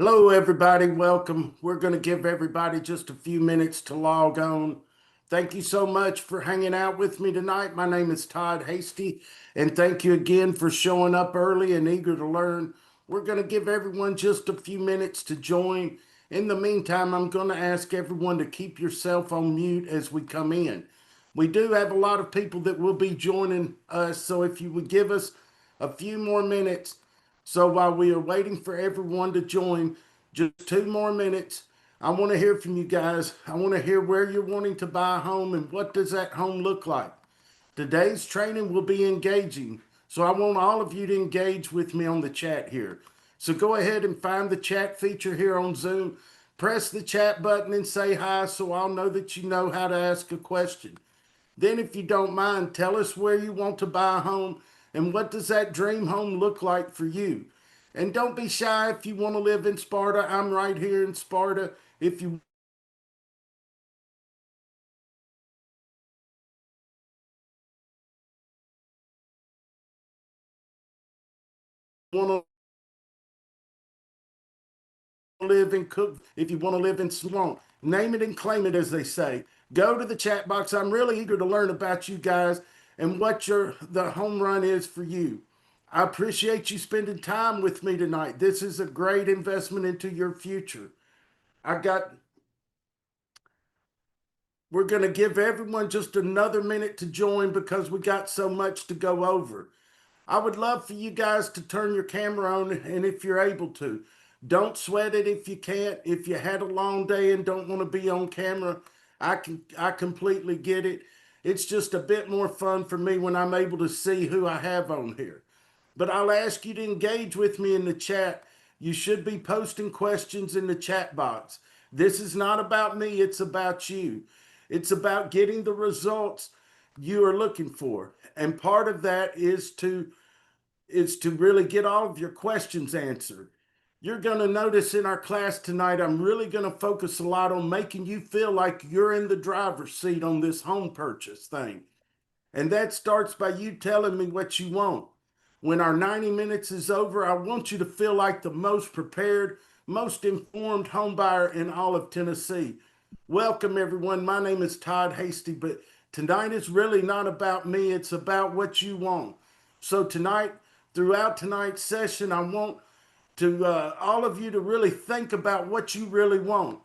Hello, everybody. Welcome. We're going to give everybody just a few minutes to log on. Thank you so much for hanging out with me tonight. My name is Todd Hasty, and thank you again for showing up early and eager to learn. We're going to give everyone just a few minutes to join. In the meantime, I'm going to ask everyone to keep yourself on mute as we come in. We do have a lot of people that will be joining us, so if you would give us a few more minutes, so while we are waiting for everyone to join, just 2 more minutes, I want to hear from you guys. I want to hear where you're wanting to buy a home and what does that home look like. Today's training will be engaging, so I want all of you to engage with me on the chat here. So go ahead and find the chat feature here on Zoom. Press the chat button and say hi so I'll know that you know how to ask a question. Then, if you don't mind, tell us where you want to buy a home and what does that dream home look like for you. And don't be shy if you want to live in Sparta. I'm right here in Sparta. If you want to live in Cook, if you want to live in Swamp, name it and claim it, as they say. Go to the chat box. I'm really eager to learn about you guys and what the home run is for you. I appreciate you spending time with me tonight. This is a great investment into your future. I got We're going to give everyone just another minute to join because we got so much to go over. I would love for you guys to turn your camera on, and if you're able to, don't sweat it if you can't. If you had a long day and don't want to be on camera, I completely get it. It's just a bit more fun for me when I'm able to see who I have on here. But I'll ask you to engage with me in the chat. You should be posting questions in the chat box. This is not about me, it's about you. It's about getting the results you are looking for. And part of that is to really get all of your questions answered. You're going to notice in our class tonight, I'm really going to focus a lot on making you feel like you're in the driver's seat on this home purchase thing. And that starts by you telling me what you want. When our 90 minutes is over, I want you to feel like the most prepared, most informed homebuyer in all of Tennessee. Welcome, everyone. My name is Todd Hasty, but tonight is really not about me. It's about what you want. So tonight, throughout tonight's session, I want to all of you to really think about what you really want.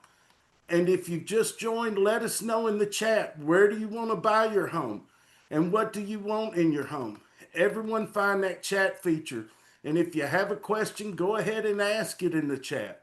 And if you've just joined, let us know in the chat, where do you want to buy your home? And what do you want in your home? Everyone find that chat feature. And if you have a question, go ahead and ask it in the chat.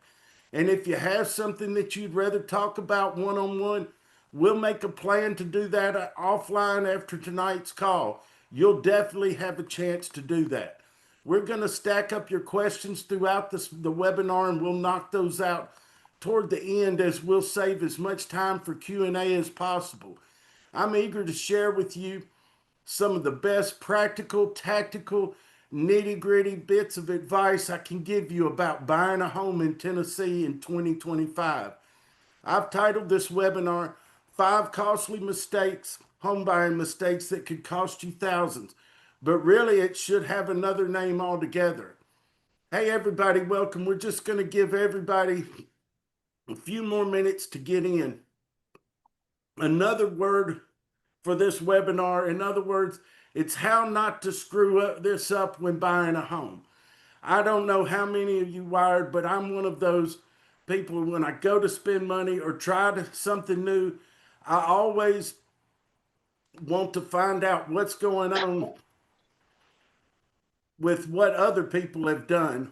And if you have something that you'd rather talk about one-on-one, we'll make a plan to do that offline after tonight's call. You'll definitely have a chance to do that. We're going to stack up your questions throughout the webinar, and we'll knock those out toward the end, as we'll save as much time for Q&A as possible. I'm eager to share with you some of the best practical, tactical, nitty gritty bits of advice I can give you about buying a home in Tennessee in 2025. I've titled this webinar, Five Costly Mistakes, Home Buying Mistakes That Could Cost You Thousands. But really, it should have another name altogether. Hey, everybody, welcome. We're just going to give everybody a few more minutes to get in. Another word for this webinar, in other words, it's how not to screw this up when buying a home. I don't know how many of you wired, but I'm one of those people. When I go to spend money or try something new, I always want to find out what's going on with what other people have done.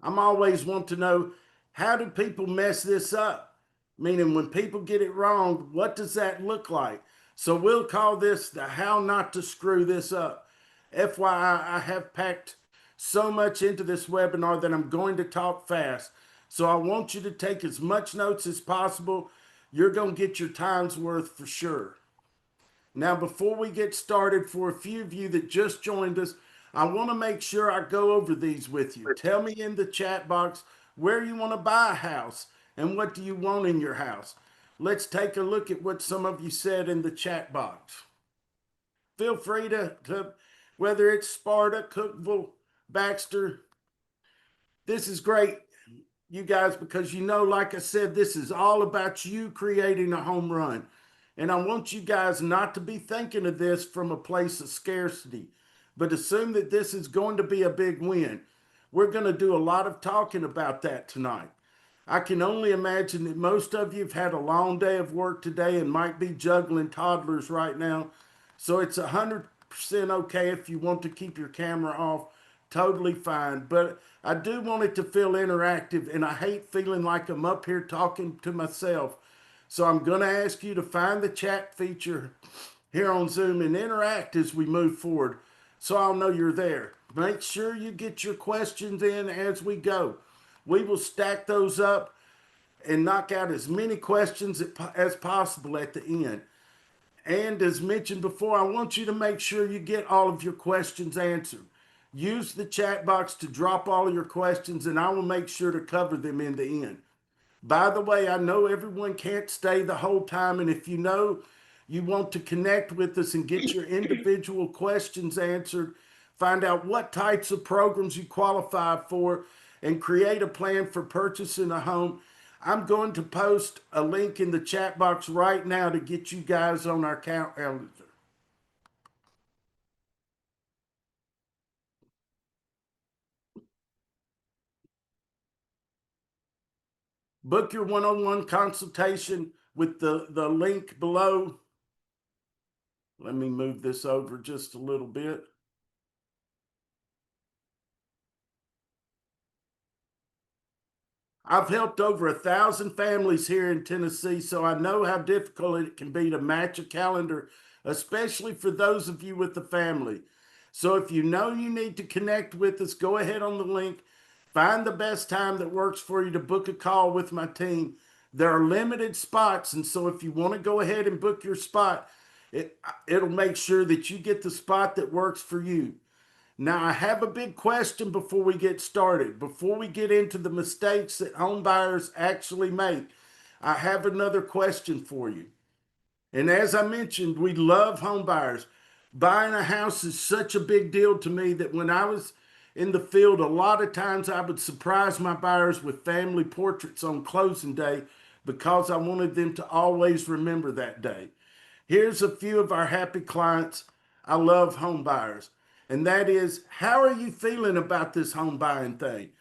I'm always want to know, how do people mess this up? Meaning, when people get it wrong, what does that look like? So we'll call this the how not to screw this up. FYI, I have packed so much into this webinar that I'm going to talk fast. So I want you to take as much notes as possible. You're going to get your time's worth for sure. Now, before we get started, for a few of you that just joined us, I want to make sure I go over these with you. Tell me in the chat box where you want to buy a house and what do you want in your house. Let's take a look at what some of you said in the chat box. Feel free to whether it's Sparta, Cookeville, Baxter. This is great, you guys, because like I said, this is all about you creating a home run. And I want you guys not to be thinking of this from a place of scarcity, but assume that this is going to be a big win. We're going to do a lot of talking about that tonight. I can only imagine that most of you have had a long day of work today and might be juggling toddlers right now. So it's 100% okay if you want to keep your camera off. Totally fine. But I do want it to feel interactive, and I hate feeling like I'm up here talking to myself. So I'm going to ask you to find the chat feature here on Zoom and interact as we move forward so I'll know you're there. Make sure you get your questions in as we go. We will stack those up and knock out as many questions as possible at the end. And as mentioned before, I want you to make sure you get all of your questions answered. Use the chat box to drop all of your questions, and I will make sure to cover them in the end. By the way, I know everyone can't stay the whole time, and if you want to connect with us and get your individual questions answered, find out what types of programs you qualify for, and create a plan for purchasing a home, I'm going to post a link in the chat box right now to get you guys on our calendar. Book your one-on-one consultation with the link below. Let me move this over just a little bit. I've helped over 1,000 families here in Tennessee, so I know how difficult it can be to match a calendar, especially for those of you with a family. So if you know you need to connect with us, go ahead on the link, find the best time that works for you to book a call with my team. There are limited spots, and so if you want to go ahead and book your spot, it'll make sure that you get the spot that works for you. Now, I have a big question before we get started. Before we get into the mistakes that home buyers actually make, I have another question for you. And as I mentioned, we love home buyers. Buying a house is such a big deal to me that when I was in the field, a lot of times I would surprise my buyers with family portraits on closing day because I wanted them to always remember that day. Here's a few of our happy clients. I love home buyers. And that is, how are you feeling about this home buying thing?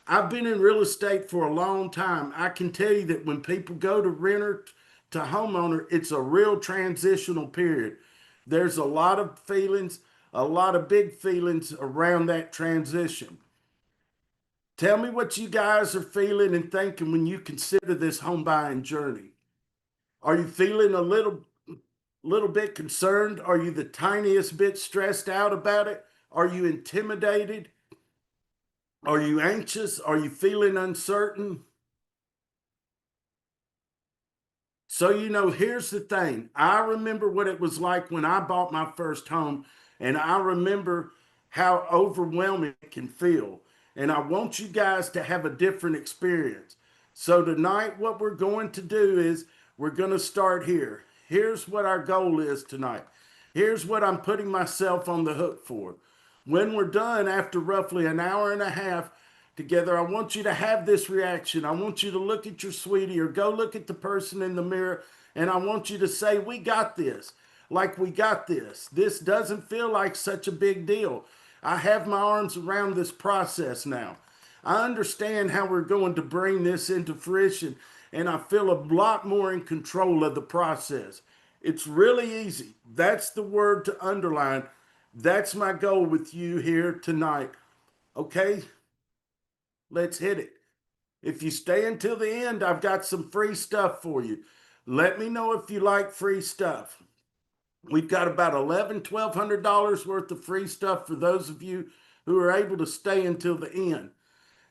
I've been in real estate for a long time. I can tell you that when people go to renter to homeowner, it's a real transitional period. There's a lot of feelings, a lot of big feelings around that transition. Tell me what you guys are feeling and thinking when you consider this home buying journey. Are you feeling a little bit concerned? Are you the tiniest bit stressed out about it? Are you intimidated? Are you anxious? Are you feeling uncertain? So, here's the thing. I remember what it was like when I bought my first home, and I remember how overwhelming it can feel. And I want you guys to have a different experience. So, tonight, what we're going to do is we're going to start here. Here's what our goal is tonight. Here's what I'm putting myself on the hook for. When we're done, after roughly an hour and a half, together, I want you to have this reaction. I want you to look at your sweetie or go look at the person in the mirror, and I want you to say, "We got this." Like, we got this. This doesn't feel like such a big deal. I have my arms around this process now. I understand how we're going to bring this into fruition, and I feel a lot more in control of the process. It's really easy. That's the word to underline. That's my goal with you here tonight. Okay? Let's hit it. If you stay until the end, I've got some free stuff for you. Let me know if you like free stuff. We've got about $1,200 worth of free stuff for those of you who are able to stay until the end.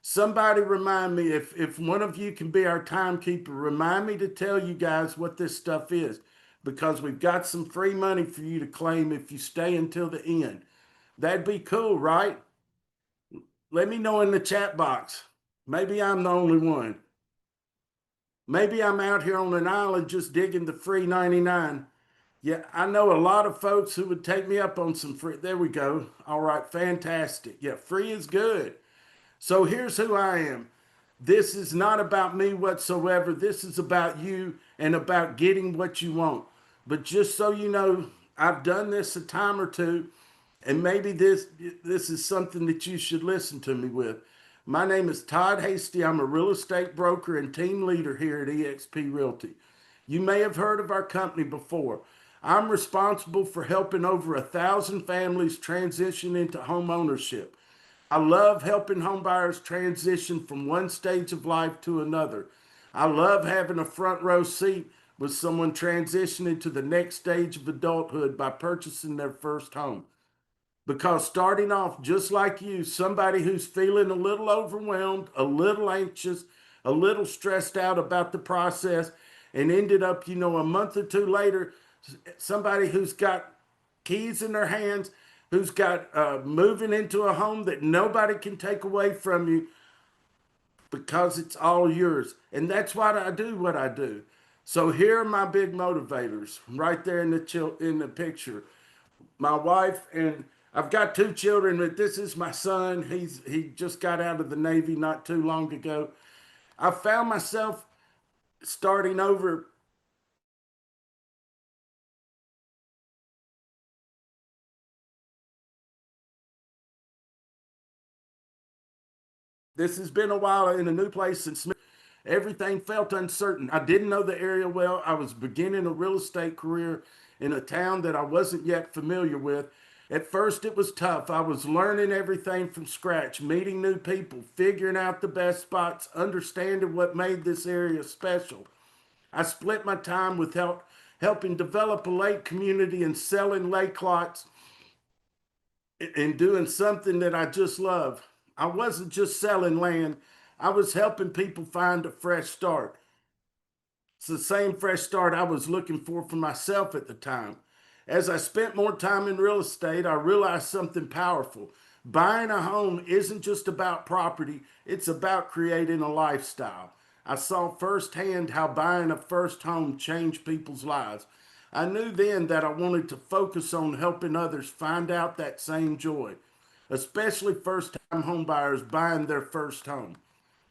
Somebody remind me, if one of you can be our timekeeper, remind me to tell you guys what this stuff is, because we've got some free money for you to claim if you stay until the end. That'd be cool, right? Let me know in the chat box. Maybe I'm the only one. Maybe I'm out here on an island just digging the free 99. Yeah, I know a lot of folks who would take me up on some free. There we go. All right, fantastic. Yeah, free is good. So here's who I am. This is not about me whatsoever. This is about you and about getting what you want. But just so you know, I've done this a time or two, and maybe this is something that you should listen to me with. My name is Todd Hasty. I'm a real estate broker and team leader here at eXp Realty. You may have heard of our company before. I'm responsible for helping over 1,000 families transition into home ownership. I love helping homebuyers transition from one stage of life to another. I love having a front row seat with someone transitioning to the next stage of adulthood by purchasing their first home. Because starting off just like you, somebody who's feeling a little overwhelmed, a little anxious, a little stressed out about the process, and ended up, a month or two later, somebody who's got keys in their hands, who's got moving into a home that nobody can take away from you because it's all yours. And that's why I do what I do. So here are my big motivators right there in the picture. My wife, and I've got two children, but this is my son. He just got out of the Navy not too long ago. I found myself starting over. This has been a while in a new place and everything felt uncertain. I didn't know the area well. I was beginning a real estate career in a town that I wasn't yet familiar with. At first, it was tough. I was learning everything from scratch, meeting new people, figuring out the best spots, understanding what made this area special. I split my time with helping develop a lake community and selling lake lots and doing something that I just love. I wasn't just selling land, I was helping people find a fresh start. It's the same fresh start I was looking for myself at the time. As I spent more time in real estate, I realized something powerful. Buying a home isn't just about property, it's about creating a lifestyle. I saw firsthand how buying a first home changed people's lives. I knew then that I wanted to focus on helping others find out that same joy, especially first time homebuyers buying their first home.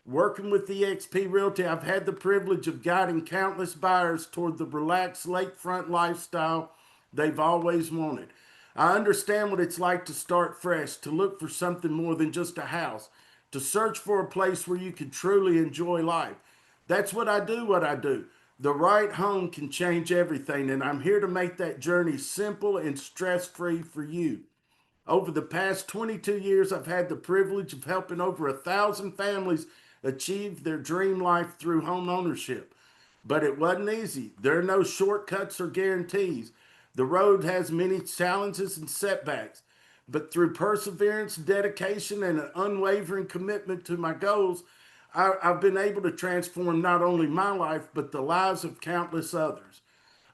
Working with eXp Realty, I've had the privilege of guiding countless buyers toward the relaxed lakefront lifestyle they've always wanted. I understand what it's like to start fresh, to look for something more than just a house, to search for a place where you can truly enjoy life. That's what I do. The right home can change everything, and I'm here to make that journey simple and stress free for you. Over the past 22 years, I've had the privilege of helping over 1,000 families achieve their dream life through home ownership. But it wasn't easy. There are no shortcuts or guarantees. The road has many challenges and setbacks. But through perseverance, dedication, and an unwavering commitment to my goals, I've been able to transform not only my life, but the lives of countless others.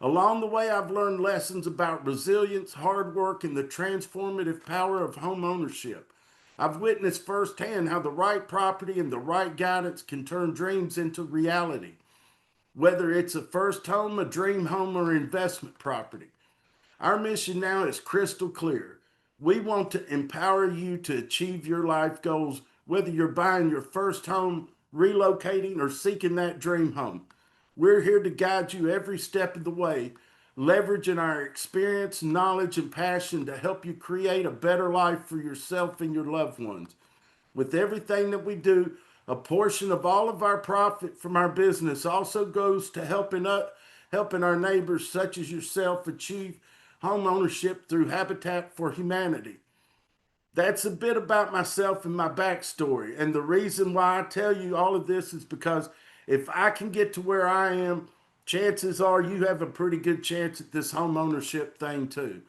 Along the way, I've learned lessons about resilience, hard work, and the transformative power of home ownership. I've witnessed firsthand how the right property and the right guidance can turn dreams into reality, whether it's a first home, a dream home, or investment property. Our mission now is crystal clear. We want to empower you to achieve your life goals, whether you're buying your first home, relocating, or seeking that dream home. We're here to guide you every step of the way, leveraging our experience, knowledge, and passion to help you create a better life for yourself and your loved ones. With everything that we do, a portion of all of our profit from our business also goes to helping our neighbors such as yourself achieve home ownership through Habitat for Humanity. That's a bit about myself and my backstory. And the reason why I tell you all of this is because if I can get to where I am, chances are you have a pretty good chance at this home ownership thing too.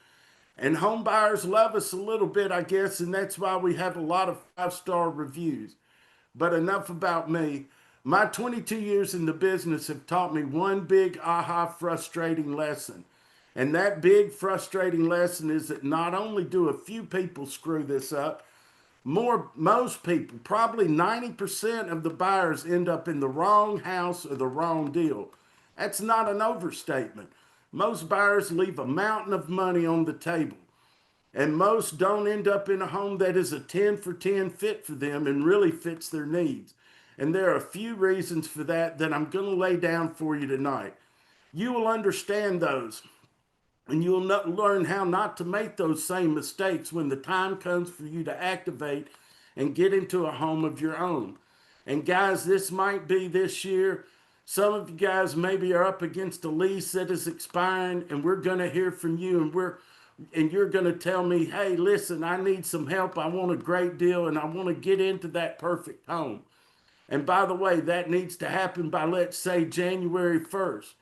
And home buyers love us a little bit, I guess, and that's why we have a lot of five-star reviews. But enough about me. My 22 years in the business have taught me one big aha frustrating lesson. And that big frustrating lesson is that not only do a few people screw this up, most people, probably 90% of the buyers end up in the wrong house or the wrong deal. That's not an overstatement. Most buyers leave a mountain of money on the table, and most don't end up in a home that is a 10 for 10 fit for them and really fits their needs. And there are a few reasons for that I'm going to lay down for you tonight. You will understand those, and you'll learn how not to make those same mistakes when the time comes for you to activate and get into a home of your own. And guys, this might be this year. Some of you guys maybe are up against a lease that is expiring, and we're going to hear from you, and you're going to tell me, hey, listen, I need some help. I want a great deal, and I want to get into that perfect home. And by the way, that needs to happen by, let's say, January 1st.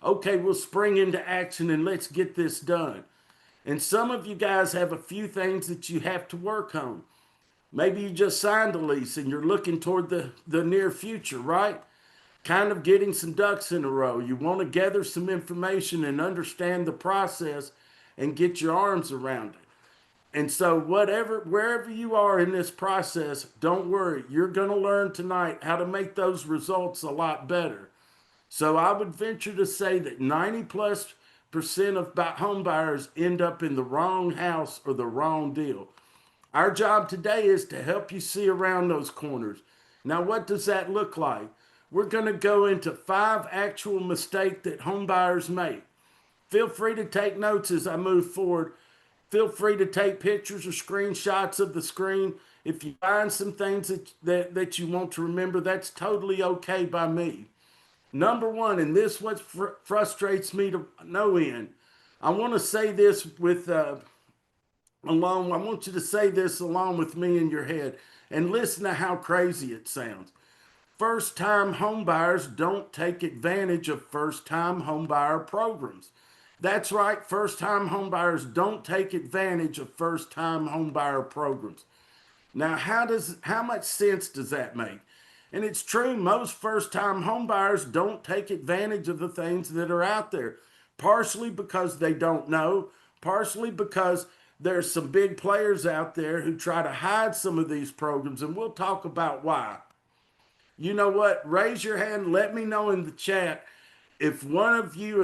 Okay, we'll spring into action and let's get this done. And some of you guys have a few things that you have to work on. Maybe you just signed a lease and you're looking toward the near future, right? Kind of getting some ducks in a row. You want to gather some information and understand the process and get your arms around it. And so wherever you are in this process, don't worry. You're going to learn tonight how to make those results a lot better. So I would venture to say that 90+% of home buyers end up in the wrong house or the wrong deal. Our job today is to help you see around those corners. Now, what does that look like? We're going to go into 5 actual mistakes that home buyers make. Feel free to take notes as I move forward. Feel free to take pictures or screenshots of the screen. If you find some things that you want to remember, that's totally okay by me. Number one, and this what frustrates me to no end. I want to say this I want you to say this along with me in your head and listen to how crazy it sounds. First time homebuyers don't take advantage of first time homebuyer programs. That's right, first time homebuyers don't take advantage of first time homebuyer programs. Now, how much sense does that make? And it's true, most first time homebuyers don't take advantage of the things that are out there, partially because they don't know, partially because there's some big players out there who try to hide some of these programs, and we'll talk about why. You know what? Raise your hand. Let me know in the chat if one of you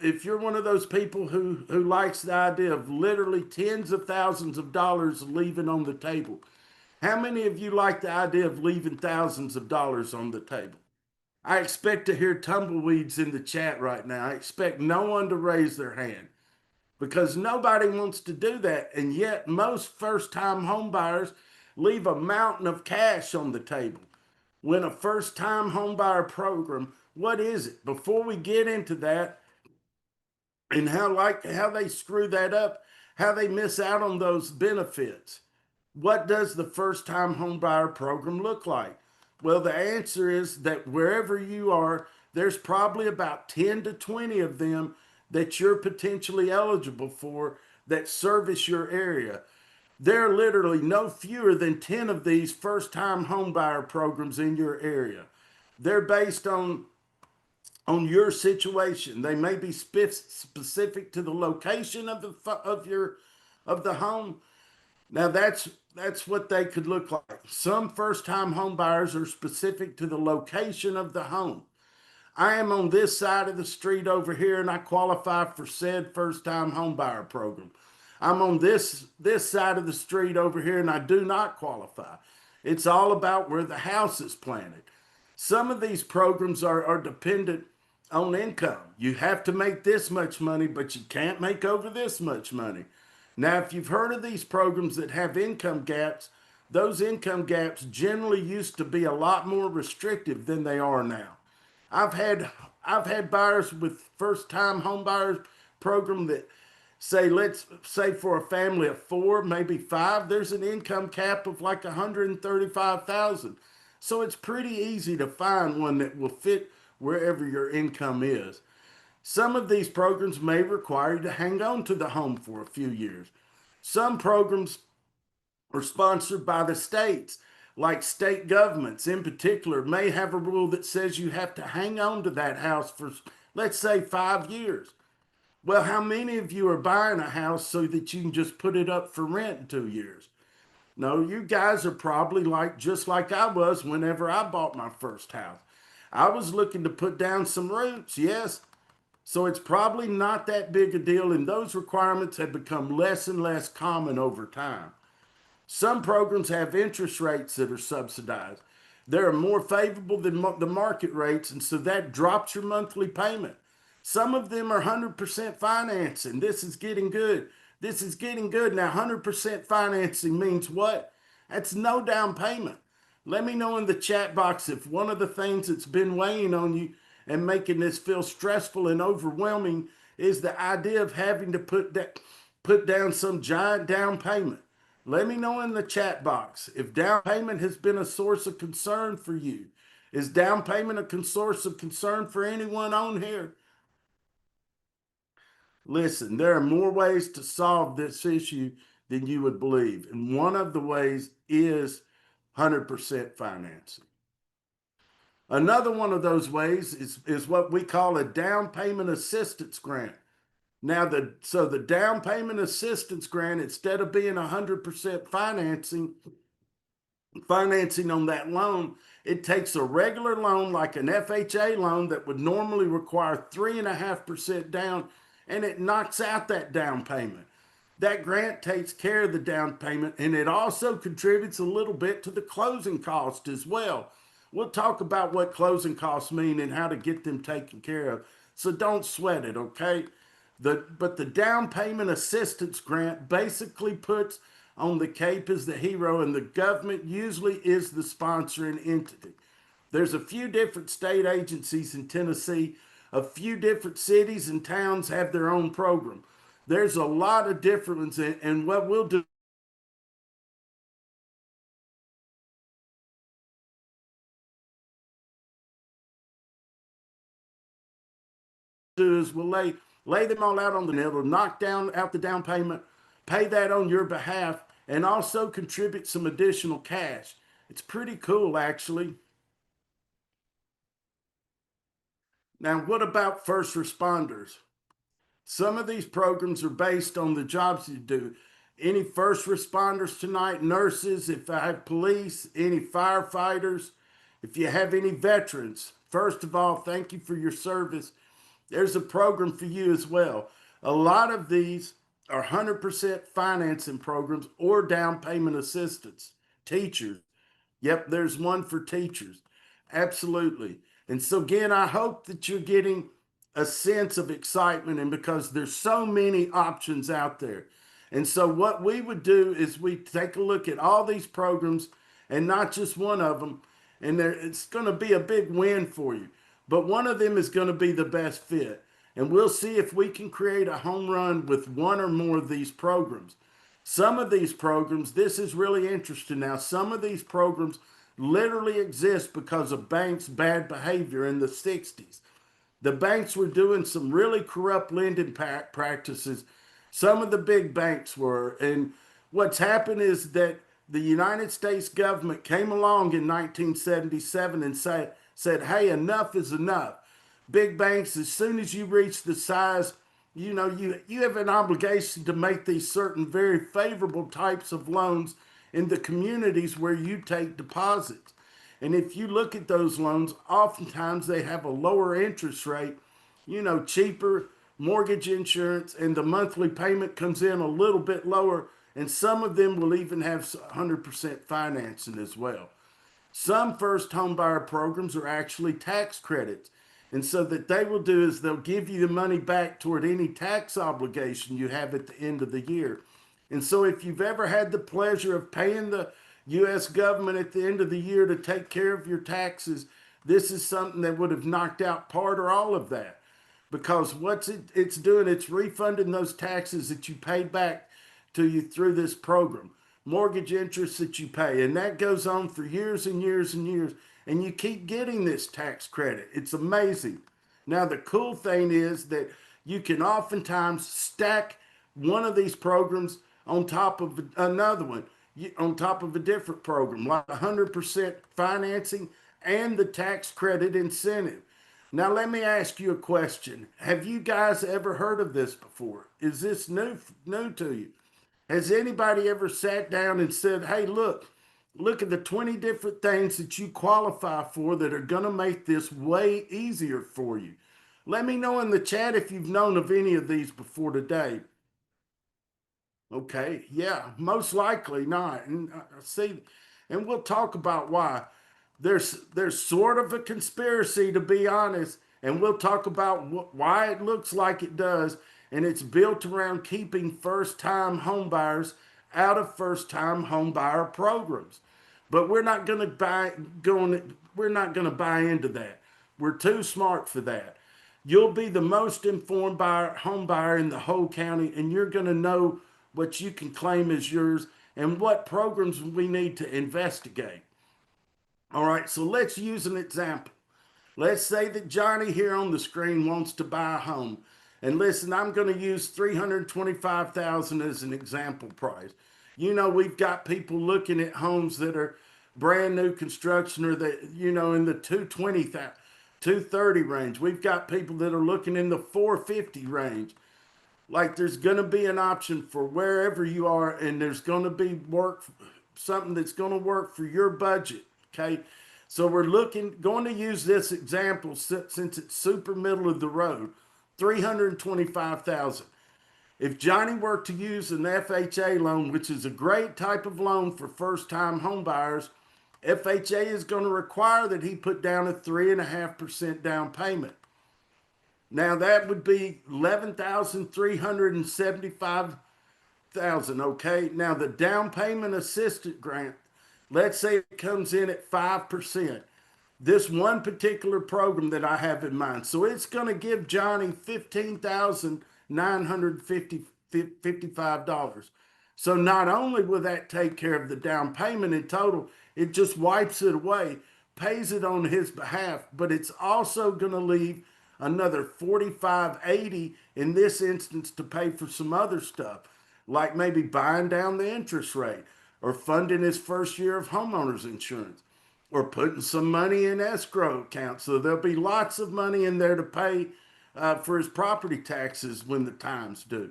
if you're one of those people who likes the idea of literally tens of thousands of dollars leaving on the table. How many of you like the idea of leaving thousands of dollars on the table? I expect to hear tumbleweeds in the chat right now. I expect no one to raise their hand because nobody wants to do that. And yet most first-time home buyers leave a mountain of cash on the table. When a first-time home buyer program, what is it? Before we get into that and how they screw that up, how they miss out on those benefits. What does the first-time home buyer program look like? Well, the answer is that wherever you are, there's probably about 10 to 20 of them that you're potentially eligible for that service your area. There are literally no fewer than 10 of these first-time homebuyer programs in your area. They're based on your situation. They may be specific to the location of the home. Now that's what they could look like. Some first-time home buyers are specific to the location of the home. I am on this side of the street over here and I qualify for said first-time home buyer program. I'm on this side of the street over here and I do not qualify. It's all about where the house is planted. Some of these programs are dependent on income. You have to make this much money, but you can't make over this much money. Now, if you've heard of these programs that have income gaps, those income gaps generally used to be a lot more restrictive than they are now. I've had buyers with first-time home buyers program that say, let's say for a family of 4, maybe 5, there's an income cap of like 135,000. So it's pretty easy to find one that will fit wherever your income is. Some of these programs may require you to hang on to the home for a few years. Some programs are sponsored by the states, like state governments in particular may have a rule that says you have to hang on to that house for, let's say, 5 years. Well, how many of you are buying a house so that you can just put it up for rent in 2 years? No, you guys are probably just like I was whenever I bought my first house. I was looking to put down some roots, yes, So it's probably not that big a deal, and those requirements have become less and less common over time. Some programs have interest rates that are subsidized. They're more favorable than the market rates, and so that drops your monthly payment. Some of them are 100% financing. This is getting good. This is getting good. Now, 100% financing means what? That's no down payment. Let me know in the chat box if one of the things that's been weighing on you and making this feel stressful and overwhelming is the idea of having to put down some giant down payment. Let me know in the chat box if down payment has been a source of concern for you. Is down payment a source of concern for anyone on here? Listen, there are more ways to solve this issue than you would believe. And one of the ways is 100% financing. Another one of those ways is what we call a down payment assistance grant. Now, the down payment assistance grant, instead of being 100% financing on that loan, it takes a regular loan like an FHA loan that would normally require 3.5% down, and it knocks out that down payment. That grant takes care of the down payment, and it also contributes a little bit to the closing cost as well. We'll talk about what closing costs mean and how to get them taken care of. So don't sweat it, okay? But the down payment assistance grant basically puts on the Cape as the hero, and the government usually is the sponsoring entity. There's a few different state agencies in Tennessee. A few different cities and towns have their own program. There's a lot of different ones, and what we'll do is we'll lay them all out on the net. It'll knock down out the down payment, pay that on your behalf, and also contribute some additional cash. It's pretty cool, actually. Now, what about first responders? Some of these programs are based on the jobs you do. Any first responders tonight, nurses, if I have police, any firefighters, if you have any veterans, first of all, thank you for your service. There's a program for you as well. A lot of these are 100% financing programs or down payment assistance. Teachers, yep, there's one for teachers. Absolutely. And so, again, I hope that you're getting a sense of excitement, and because there's so many options out there. And so, what we would do is we take a look at all these programs and not just one of them. And it's going to be a big win for you. But one of them is going to be the best fit. And we'll see if we can create a home run with one or more of these programs. Some of these programs, this is really interesting now. Some of these programs literally exist because of banks' bad behavior in the 60s. The banks were doing some really corrupt lending practices. Some of the big banks were. And what's happened is that the United States government came along in 1977 and said, hey, enough is enough. Big banks, as soon as you reach the size, you have an obligation to make these certain very favorable types of loans in the communities where you take deposits. And if you look at those loans, oftentimes they have a lower interest rate, cheaper mortgage insurance, and the monthly payment comes in a little bit lower. And some of them will even have 100% financing as well. Some first home buyer programs are actually tax credits. And so that they will do is they'll give you the money back toward any tax obligation you have at the end of the year. And so if you've ever had the pleasure of paying the U.S. government at the end of the year to take care of your taxes, this is something that would have knocked out part or all of that. Because it's doing, it's refunding those taxes that you paid back to you through this program, mortgage interest that you pay. And that goes on for years and years and years. And you keep getting this tax credit. It's amazing. Now, the cool thing is that you can oftentimes stack one of these programs on top of another one, on top of a different program, like 100% financing and the tax credit incentive. Now, let me ask you a question. Have you guys ever heard of this before? Is this new to you? Has anybody ever sat down and said, hey, look at the 20 different things that you qualify for that are going to make this way easier for you? Let me know in the chat if you've known of any of these before today. Okay, yeah, most likely not. And see, and we'll talk about why. There's sort of a conspiracy, to be honest, and we'll talk about why it looks like it does, and it's built around keeping first-time homebuyers out of first-time homebuyer programs. But we're not going to buy into that. We're too smart for that. You'll be the most informed buyer, home buyer in the whole county, and you're going to know what you can claim as yours and what programs we need to investigate. All right, so let's use an example. Let's say that Johnny here on the screen wants to buy a home. And listen, I'm going to use 325,000 as an example price. You know, we've got people looking at homes that are brand new construction or that, you know, in the 230 range. We've got people that are looking in the 450 range. Like there's going to be an option for wherever you are, and there's going to be something that's going to work for your budget. Okay. So we're going to use this example since it's super middle of the road, 325,000. If Johnny were to use an FHA loan, which is a great type of loan for first-time home buyers, FHA is going to require that he put down a 3.5% down payment. Now that would be 11,375,000. Okay. Now the down payment assistance grant, let's say it comes in at 5%. This one particular program that I have in mind. So it's going to give Johnny $15,955. So not only will that take care of the down payment in total, it just wipes it away, pays it on his behalf, but it's also going to leave another 4580 in this instance to pay for some other stuff, like maybe buying down the interest rate or funding his first year of homeowners insurance or putting some money in escrow account. So there'll be lots of money in there to pay for his property taxes when the time's due.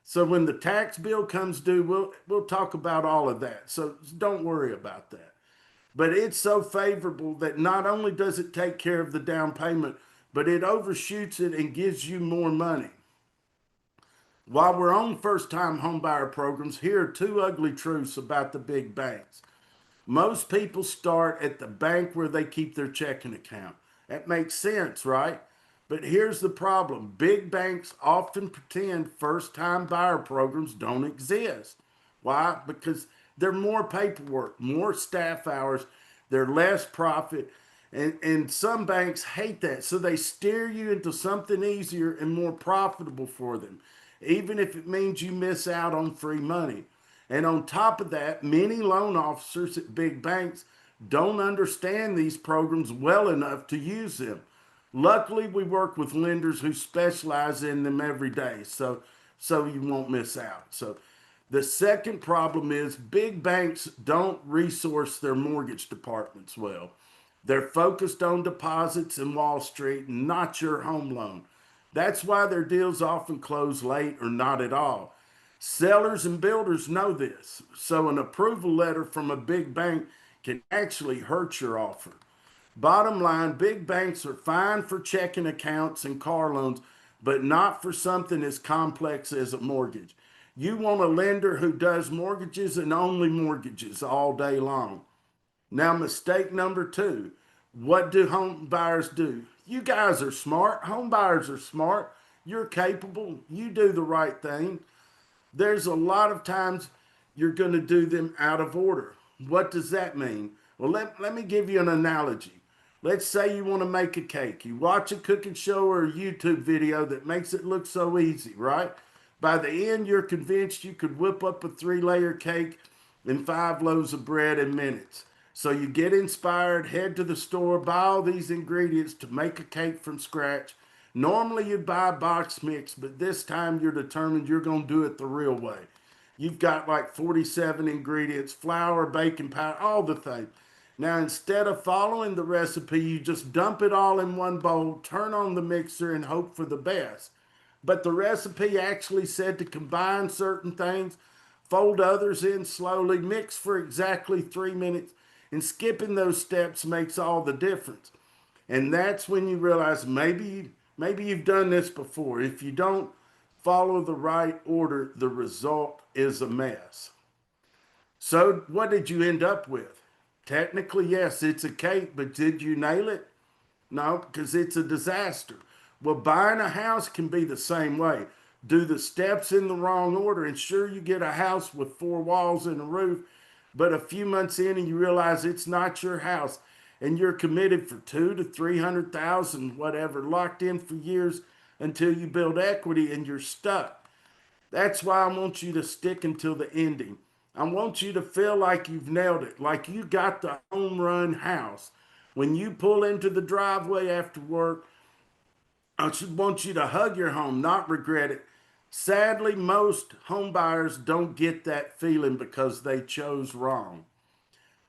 So when the tax bill comes due, we'll talk about all of that. So don't worry about that. But it's so favorable that not only does it take care of the down payment, but it overshoots it and gives you more money. While we're on first-time homebuyer programs, here are two ugly truths about the big banks. Most people start at the bank where they keep their checking account. That makes sense, right? But here's the problem. Big banks often pretend first-time buyer programs don't exist. Why? Because they're more paperwork, more staff hours, they're less profit, and some banks hate that. So they steer you into something easier and more profitable for them, even if it means you miss out on free money. And on top of that, many loan officers at big banks don't understand these programs well enough to use them. Luckily, we work with lenders who specialize in them every day, so you won't miss out. So the second problem is big banks don't resource their mortgage departments well. They're focused on deposits in Wall Street, not your home loan. That's why their deals often close late or not at all. Sellers and builders know this, so an approval letter from a big bank can actually hurt your offer. Bottom line, big banks are fine for checking accounts and car loans, but not for something as complex as a mortgage. You want a lender who does mortgages and only mortgages all day long. Now, mistake number two. What do home buyers do? You guys are smart. Home buyers are smart. You're capable. You do the right thing. There's a lot of times you're going to do them out of order. What does that mean? Well, let me give you an analogy. Let's say you want to make a cake. You watch a cooking show or a YouTube video that makes it look so easy, right? By the end, you're convinced you could whip up a 3-layer cake and 5 loaves of bread in minutes. So you get inspired, head to the store, buy all these ingredients to make a cake from scratch. Normally you'd buy a box mix, but this time you're determined you're going to do it the real way. You've got like 47 ingredients, flour, baking powder, all the things. Now, instead of following the recipe, you just dump it all in one bowl, turn on the mixer, and hope for the best. But the recipe actually said to combine certain things, fold others in slowly, mix for exactly 3 minutes, and skipping those steps makes all the difference. And that's when you realize maybe Maybe you've done this before. If you don't follow the right order, the result is a mess. So, what did you end up with? Technically, yes, it's a cake, but did you nail it? No, because it's a disaster. Well, buying a house can be the same way. Do the steps in the wrong order, and sure, you get a house with four walls and a roof, but a few months in, and you realize it's not your house, and you're committed for 200 to 300,000, whatever, locked in for years until you build equity, and you're stuck. That's why I want you to stick until the ending. I want you to feel like you've nailed it, like you got the home run house. When you pull into the driveway after work, I should want you to hug your home, not regret it. Sadly, most home buyers don't get that feeling because they chose wrong.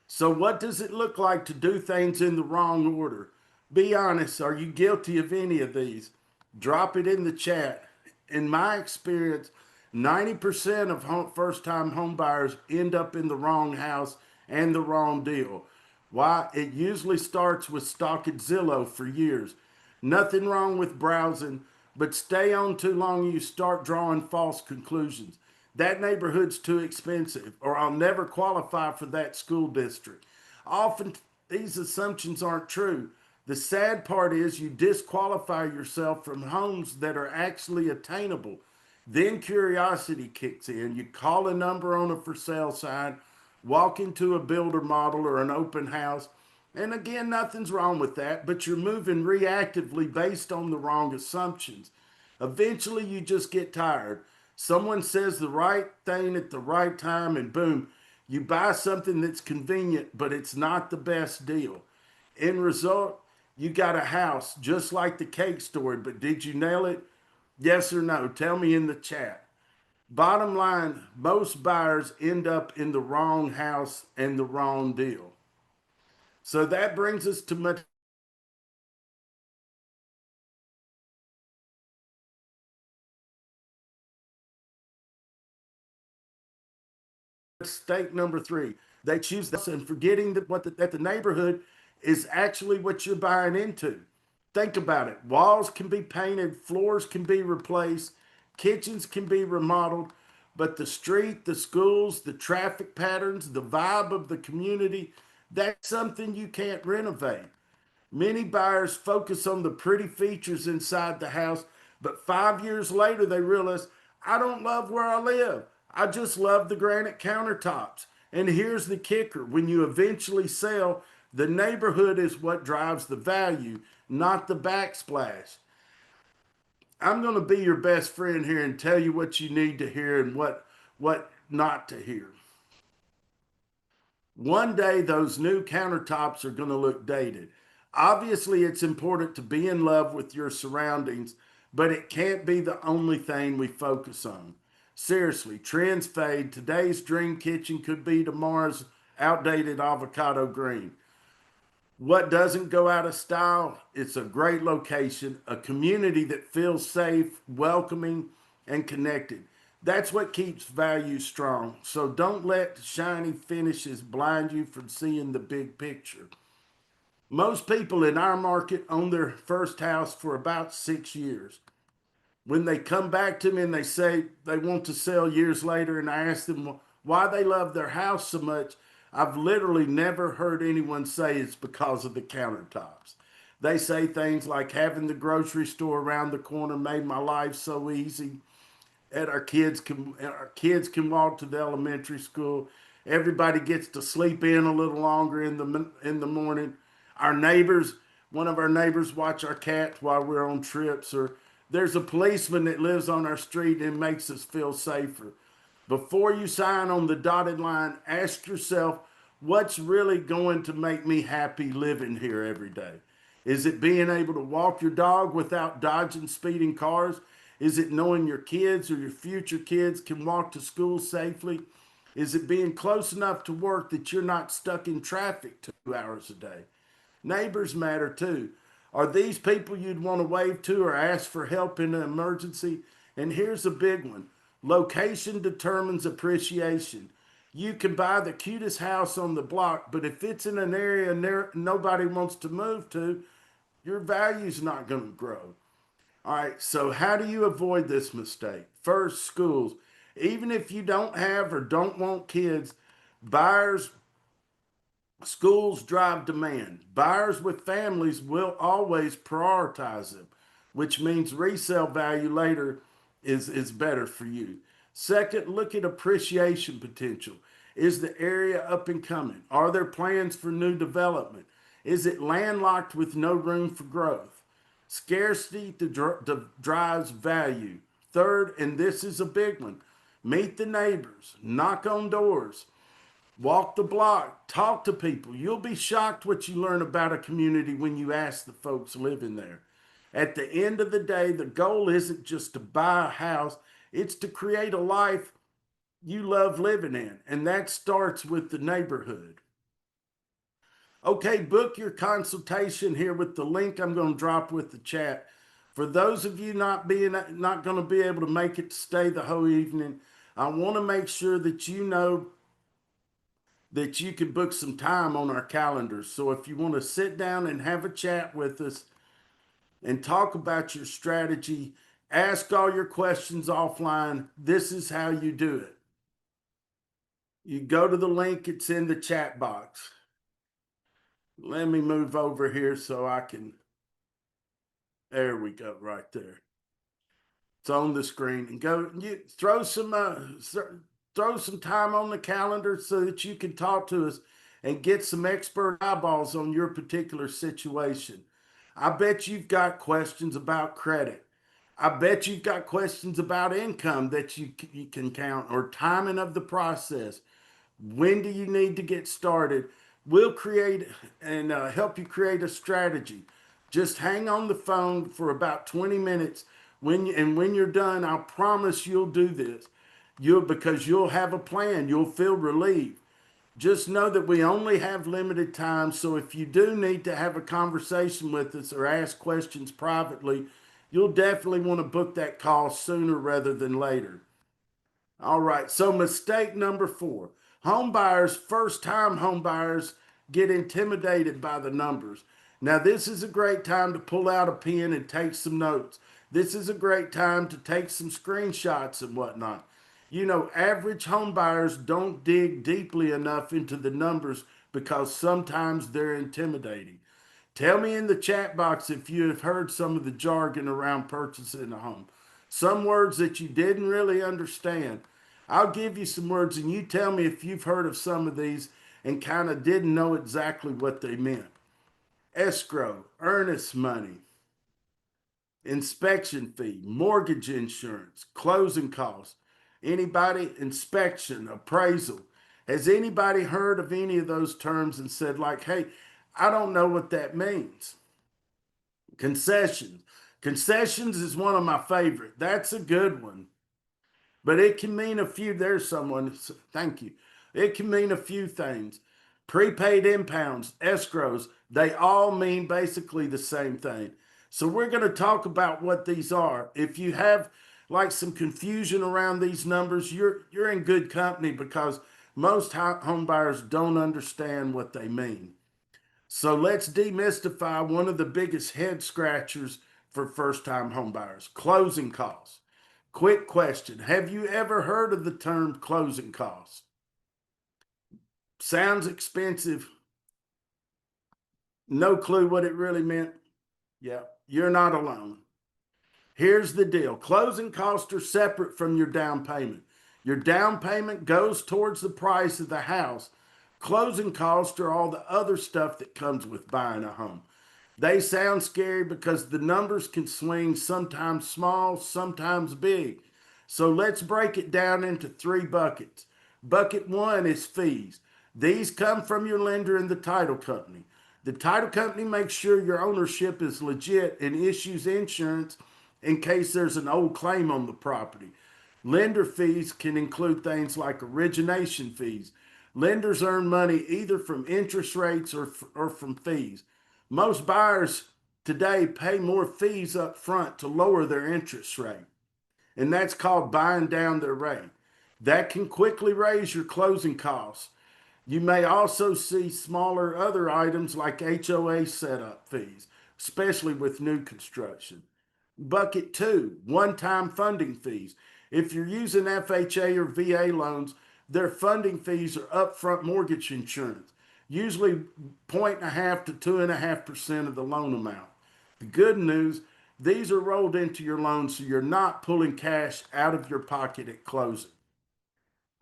So, what does it look like to do things in the wrong order? Be honest. Are you guilty of any of these? Drop it in the chat. In my experience, 90% of first time home buyers end up in the wrong house and the wrong deal. Why? It usually starts with stock at Zillow for years. Nothing wrong with browsing, but stay on too long, you start drawing false conclusions. That neighborhood's too expensive, or I'll never qualify for that school district. Often these assumptions aren't true. The sad part is you disqualify yourself from homes that are actually attainable. Then curiosity kicks in. You call a number on a for sale sign, walk into a builder model or an open house, and again, nothing's wrong with that, but you're moving reactively based on the wrong assumptions. Eventually, you just get tired. Someone says the right thing at the right time, and boom, you buy something that's convenient, but it's not the best deal. End result, you got a house just like the cake story, but did you nail it? Yes or no? Tell me in the chat. Bottom line, most buyers end up in the wrong house and the wrong deal. So that brings us to mistake number three. They choose this and forgetting that the neighborhood is actually what you're buying into. Think about it. Walls can be painted, floors can be replaced, kitchens can be remodeled, but the street, the schools, the traffic patterns, the vibe of the community, that's something you can't renovate. Many buyers focus on the pretty features inside the house, but 5 years later they realize, I don't love where I live. I just love the granite countertops. And here's the kicker, when you eventually sell, the neighborhood is what drives the value, not the backsplash. I'm going to be your best friend here and tell you what you need to hear and what not to hear. One day, those new countertops are going to look dated. Obviously, it's important to be in love with your surroundings, but it can't be the only thing we focus on. Seriously, trends fade. Today's dream kitchen could be tomorrow's outdated avocado green. What doesn't go out of style? It's a great location, a community that feels safe, welcoming, and connected. That's what keeps value strong. So don't let shiny finishes blind you from seeing the big picture. Most people in our market own their first house for about 6 years. When they come back to me and they say they want to sell years later, and I ask them why they love their house so much, I've literally never heard anyone say it's because of the countertops. They say things like having the grocery store around the corner made my life so easy, and our kids can walk to the elementary school. Everybody gets to sleep in a little longer in the morning. Our neighbors, one of our neighbors, watch our cats while we're on trips, or there's a policeman that lives on our street and makes us feel safer. Before you sign on the dotted line, ask yourself, what's really going to make me happy living here every day? Is it being able to walk your dog without dodging speeding cars? Is it knowing your kids or your future kids can walk to school safely? Is it being close enough to work that you're not stuck in traffic 2 hours a day? Neighbors matter too. Are these people you'd want to wave to or ask for help in an emergency? And here's a big one, location determines appreciation. You can buy the cutest house on the block, but if it's in an area nobody wants to move to, your value's not going to grow. All right, so how do you avoid this mistake? First, schools. Even if you don't have or don't want kids, buyers, schools drive demand. Buyers with families will always prioritize them, which means resale value later is better for you. Second, look at appreciation potential. Is the area up and coming? Are there plans for new development? Is it landlocked with no room for growth? Scarcity drives value. Third, and this is a big one, meet the neighbors, knock on doors, walk the block, talk to people. You'll be shocked what you learn about a community when you ask the folks living there. At the end of the day, the goal isn't just to buy a house, it's to create a life you love living in. And that starts with the neighborhood. Okay, book your consultation here with the link I'm going to drop with the chat. For those of you not going to be able to make it to stay the whole evening, I want to make sure that you know that you can book some time on our calendars. So if you want to sit down and have a chat with us and talk about your strategy, ask all your questions offline, this is how you do it. You go to the link, it's in the chat box. Let me move over here so I can, there we go, right there. It's on the screen. And go, you throw some time on the calendar so that you can talk to us and get some expert eyeballs on your particular situation. I bet you've got questions about credit. I bet you've got questions about income that you can count, or timing of the process. When do you need to get started? We'll create and help you create a strategy. Just hang on the phone for about 20 minutes. When you're done, I promise you'll do this. Because you'll have a plan. You'll feel relieved. Just know that we only have limited time. So if you do need to have a conversation with us or ask questions privately, you'll definitely want to book that call sooner rather than later. All right, so mistake number 4. Home buyers, first-time home buyers, get intimidated by the numbers. Now, this is a great time to pull out a pen and take some notes. This is a great time to take some screenshots and whatnot. You know, average home buyers don't dig deeply enough into the numbers because sometimes they're intimidating. Tell me in the chat box if you have heard some of the jargon around purchasing a home. Some words that you didn't really understand. I'll give you some words and you tell me if you've heard of some of these and kind of didn't know exactly what they meant. Escrow, earnest money, inspection fee, mortgage insurance, closing costs. Anybody? Inspection, appraisal. Has anybody heard of any of those terms and said, like, hey, I don't know what that means? Concessions. Concessions is one of my favorite. That's a good one. But it can mean a few. There's someone. Thank you. It can mean a few things. Prepaid impounds, escrows, they all mean basically the same thing. So we're going to talk about what these are. If you have like some confusion around these numbers, you're in good company because most home buyers don't understand what they mean. So let's demystify one of the biggest head scratchers for first-time home buyers, closing costs. Quick question. Have you ever heard of the term closing costs? Sounds expensive. No clue what it really meant. Yeah, you're not alone. Here's the deal. Closing costs are separate from your down payment. Your down payment goes towards the price of the house. Closing costs are all the other stuff that comes with buying a home. They sound scary because the numbers can swing, sometimes small, sometimes big. So let's break it down into 3 buckets. Bucket 1 is fees. These come from your lender and the title company. The title company makes sure your ownership is legit and issues insurance in case there's an old claim on the property. Lender fees can include things like origination fees. Lenders earn money either from interest rates or from fees. Most buyers today pay more fees up front to lower their interest rate, and that's called buying down their rate. That can quickly raise your closing costs. You may also see smaller other items like HOA setup fees, especially with new construction. Bucket two, one-time funding fees. If you're using FHA or VA loans, their funding fees are upfront mortgage insurance, usually 0.5 to 2.5% of the loan amount. The good news, these are rolled into your loan so you're not pulling cash out of your pocket at closing.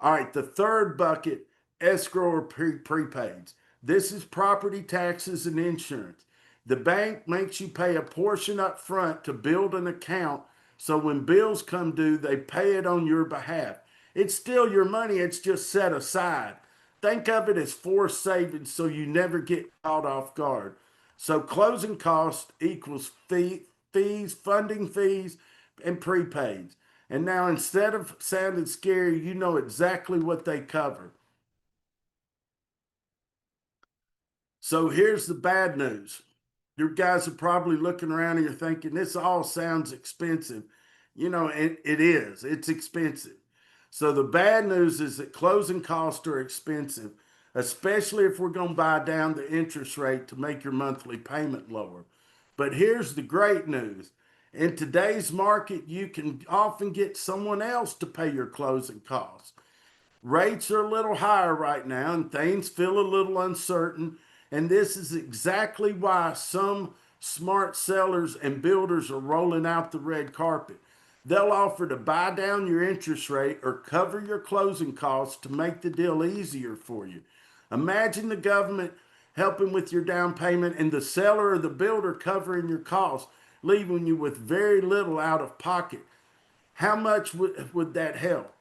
All right, the third bucket, escrow or prepaids. This is property taxes and insurance. The bank makes you pay a portion up front to build an account so when bills come due, they pay it on your behalf. It's still your money, it's just set aside. Think of it as forced savings so you never get caught off guard. So closing cost equals fees, funding fees, and prepaids. And now instead of sounding scary, you know exactly what they cover. So here's the bad news. Your guys are probably looking around and you're thinking, this all sounds expensive. You know, it is, it's expensive. So the bad news is that closing costs are expensive, especially if we're going to buy down the interest rate to make your monthly payment lower. But here's the great news. In today's market, you can often get someone else to pay your closing costs. Rates are a little higher right now and things feel a little uncertain. And this is exactly why some smart sellers and builders are rolling out the red carpet. They'll offer to buy down your interest rate or cover your closing costs to make the deal easier for you. Imagine the government helping with your down payment and the seller or the builder covering your costs, leaving you with very little out of pocket. How much would that help?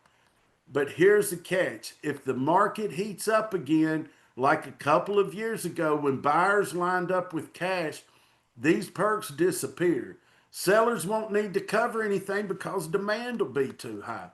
But here's the catch. If the market heats up again, like a couple of years ago when buyers lined up with cash, these perks disappear. Sellers won't need to cover anything because demand will be too high.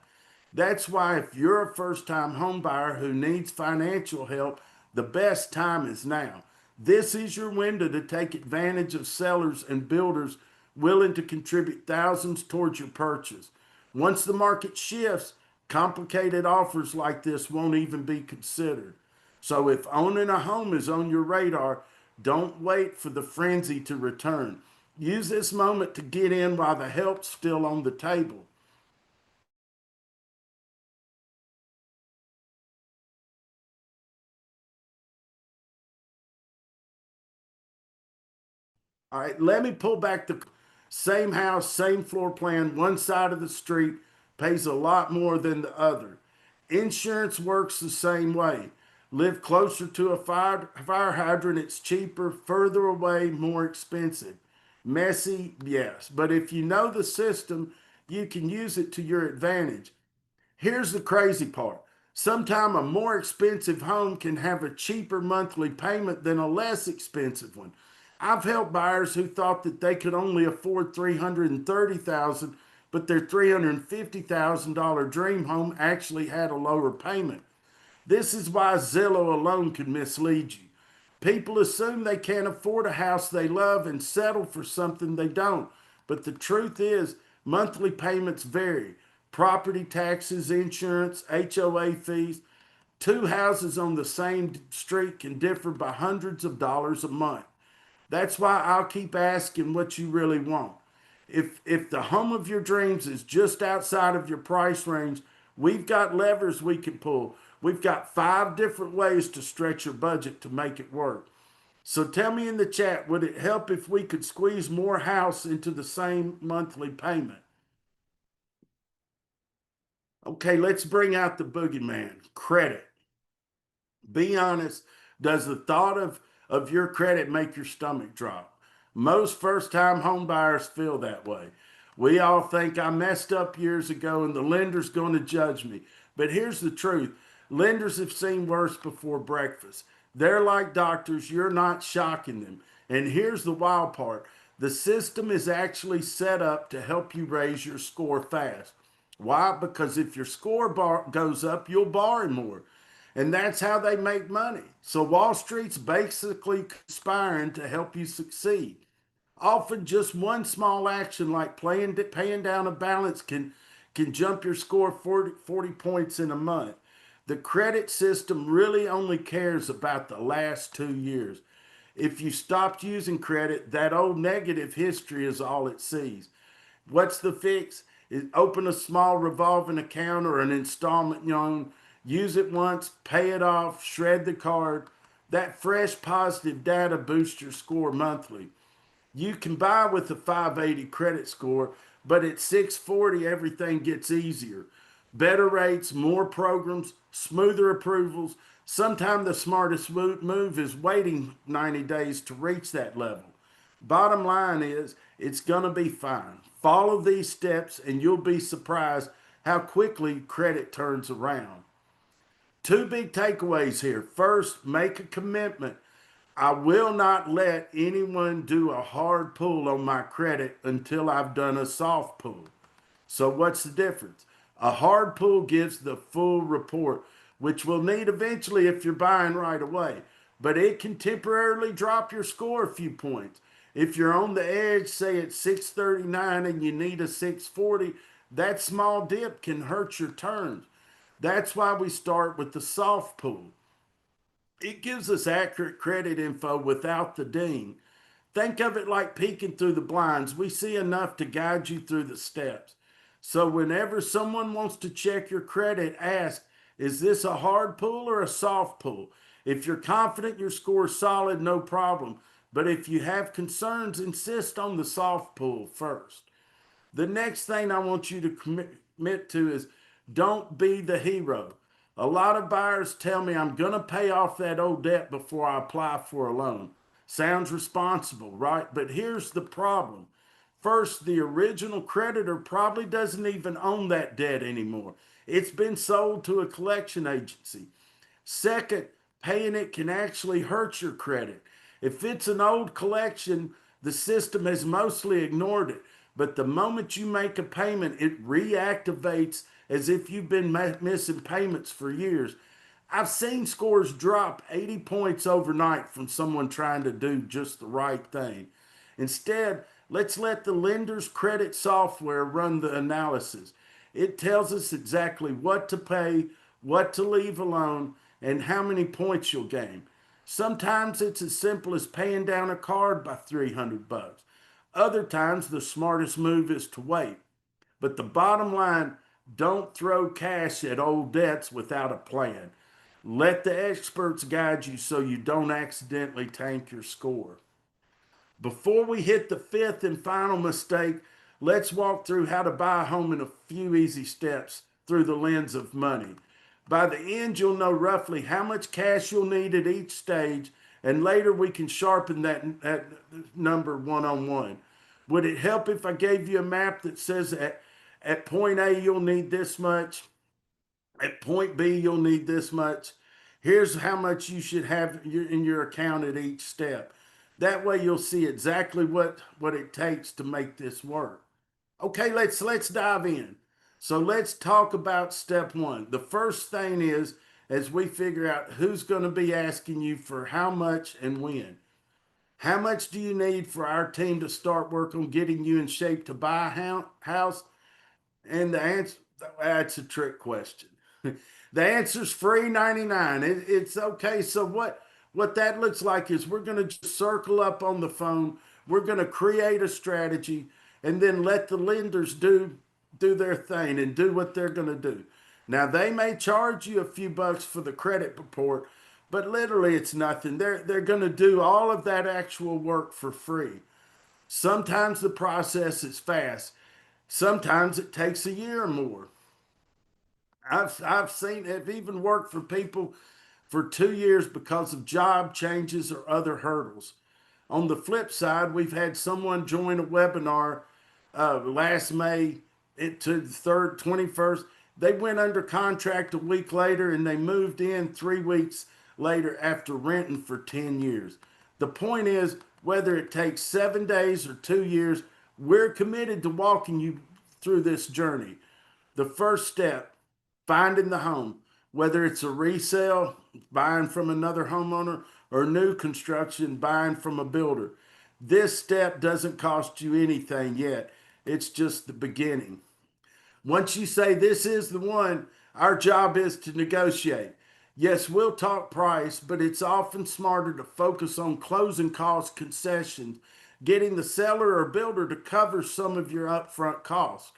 That's why if you're a first-time home buyer who needs financial help, the best time is now. This is your window to take advantage of sellers and builders willing to contribute thousands towards your purchase. Once the market shifts, complicated offers like this won't even be considered. So if owning a home is on your radar, don't wait for the frenzy to return. Use this moment to get in while the help's still on the table. All right, let me pull back the same house, same floor plan, one side of the street pays a lot more than the other. Insurance works the same way. Live closer to a fire hydrant, it's cheaper, further away, more expensive. Messy, yes, but if you know the system, you can use it to your advantage. Here's the crazy part. Sometimes a more expensive home can have a cheaper monthly payment than a less expensive one. I've helped buyers who thought that they could only afford $330,000, but their $350,000 dream home actually had a lower payment. This is why Zillow alone can mislead you. People assume they can't afford a house they love and settle for something they don't. But the truth is, monthly payments vary. Property taxes, insurance, HOA fees. Two houses on the same street can differ by hundreds of dollars a month. That's why I'll keep asking what you really want. If the home of your dreams is just outside of your price range, we've got levers we can pull. We've got 5 different ways to stretch your budget to make it work. So tell me in the chat, would it help if we could squeeze more house into the same monthly payment? Okay, let's bring out the boogeyman, credit. Be honest, does the thought of your credit make your stomach drop? Most first time home buyers feel that way. We all think I messed up years ago and the lender's going to judge me. But here's the truth, lenders have seen worse before breakfast. They're like doctors, you're not shocking them. And here's the wild part, the system is actually set up to help you raise your score fast. Why? Because if your score goes up, you'll borrow more. And that's how they make money. So Wall Street's basically conspiring to help you succeed. Often just one small action like paying down a balance can jump your score 40 points in a month. The credit system really only cares about the last 2 years. If you stopped using credit, that old negative history is all it sees. What's the fix? Is open a small revolving account or an installment loan, use it once, pay it off, shred the card. That fresh positive data boosts your score monthly. You can buy with a 580 credit score, but at 640, everything gets easier. Better rates, more programs, smoother approvals. Sometimes the smartest move is waiting 90 days to reach that level. Bottom line is, it's going to be fine. Follow these steps and you'll be surprised how quickly credit turns around. Two big takeaways here. First, make a commitment. I will not let anyone do a hard pull on my credit until I've done a soft pull. So, what's the difference? A hard pull gives the full report, which we'll need eventually if you're buying right away, but it can temporarily drop your score a few points. If you're on the edge, say at 639 and you need a 640, that small dip can hurt your turns. That's why we start with the soft pull. It gives us accurate credit info without the ding. Think of it like peeking through the blinds. We see enough to guide you through the steps. So whenever someone wants to check your credit, ask, is this a hard pull or a soft pull? If you're confident your score is solid, no problem. But if you have concerns, insist on the soft pull first. The next thing I want you to commit to is don't be the hero. A lot of buyers tell me I'm going to pay off that old debt before I apply for a loan. Sounds responsible, right? But here's the problem. First, the original creditor probably doesn't even own that debt anymore. It's been sold to a collection agency. Second, paying it can actually hurt your credit. If it's an old collection, the system has mostly ignored it. But the moment you make a payment, it reactivates as if you've been missing payments for years. I've seen scores drop 80 points overnight from someone trying to do just the right thing. Instead, let's let the lender's credit software run the analysis. It tells us exactly what to pay, what to leave alone, and how many points you'll gain. Sometimes it's as simple as paying down a card by 300 bucks. Other times the smartest move is to wait. But the bottom line, don't throw cash at old debts without a plan. Let the experts guide you so you don't accidentally tank your score. Before we hit the fifth and final mistake, let's walk through how to buy a home in a few easy steps through the lens of money. By the end, you'll know roughly how much cash you'll need at each stage, and later we can sharpen that number one on one. Would it help if I gave you a map that says at point A you'll need this much, at point B you'll need this much? Here's how much you should have in your account at each step. That way you'll see exactly what it takes to make this work. Okay, let's dive in. So let's talk about step one. The first thing is, as we figure out who's going to be asking you for how much and when. How much do you need for our team to start work on getting you in shape to buy a house? And the answer, that's a trick question. The answer's free 99. It's okay. So what that looks like is we're going to just circle up on the phone. We're going to create a strategy and then let the lenders do their thing and do what they're going to do. Now they may charge you a few bucks for the credit report, but literally it's nothing. They're going to do all of that actual work for free. Sometimes the process is fast. Sometimes it takes a year or more. I've seen it even worked for people for 2 years because of job changes or other hurdles. On the flip side, we've had someone join a webinar last May to the 21st. They went under contract a week later and they moved in 3 weeks later after renting for 10 years. The point is, whether it takes 7 days or 2 years, we're committed to walking you through this journey. The first step, finding the home, whether it's a resale, buying from another homeowner, or new construction, buying from a builder. This step doesn't cost you anything yet. It's just the beginning. Once you say this is the one, our job is to negotiate. Yes, we'll talk price, but it's often smarter to focus on closing cost concessions getting the seller or builder to cover some of your upfront costs.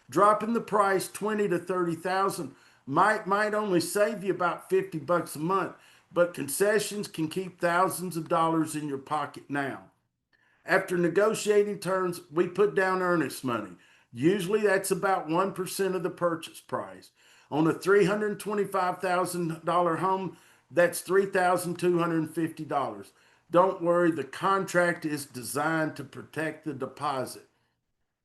Dropping the price 20 to 30,000 might only save you about $50 a month, but concessions can keep thousands of dollars in your pocket now. After negotiating terms, we put down earnest money. Usually that's about 1% of the purchase price. On a $325,000 home, that's $3,250. Don't worry, the contract is designed to protect the deposit.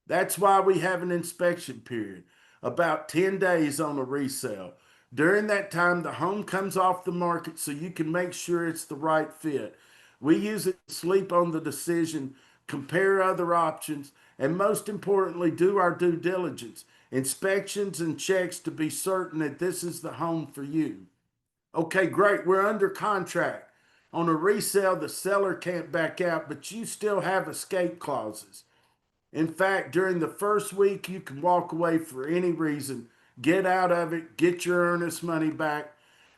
That's why we have an inspection period, about 10 days on a resale. During that time, the home comes off the market so you can make sure it's the right fit. We use it to sleep on the decision, compare other options, and most importantly, do our due diligence, inspections and checks to be certain that this is the home for you. Okay, great. We're under contract. On a resale, the seller can't back out, but you still have escape clauses. In fact, during the first week, you can walk away for any reason, get out of it, get your earnest money back.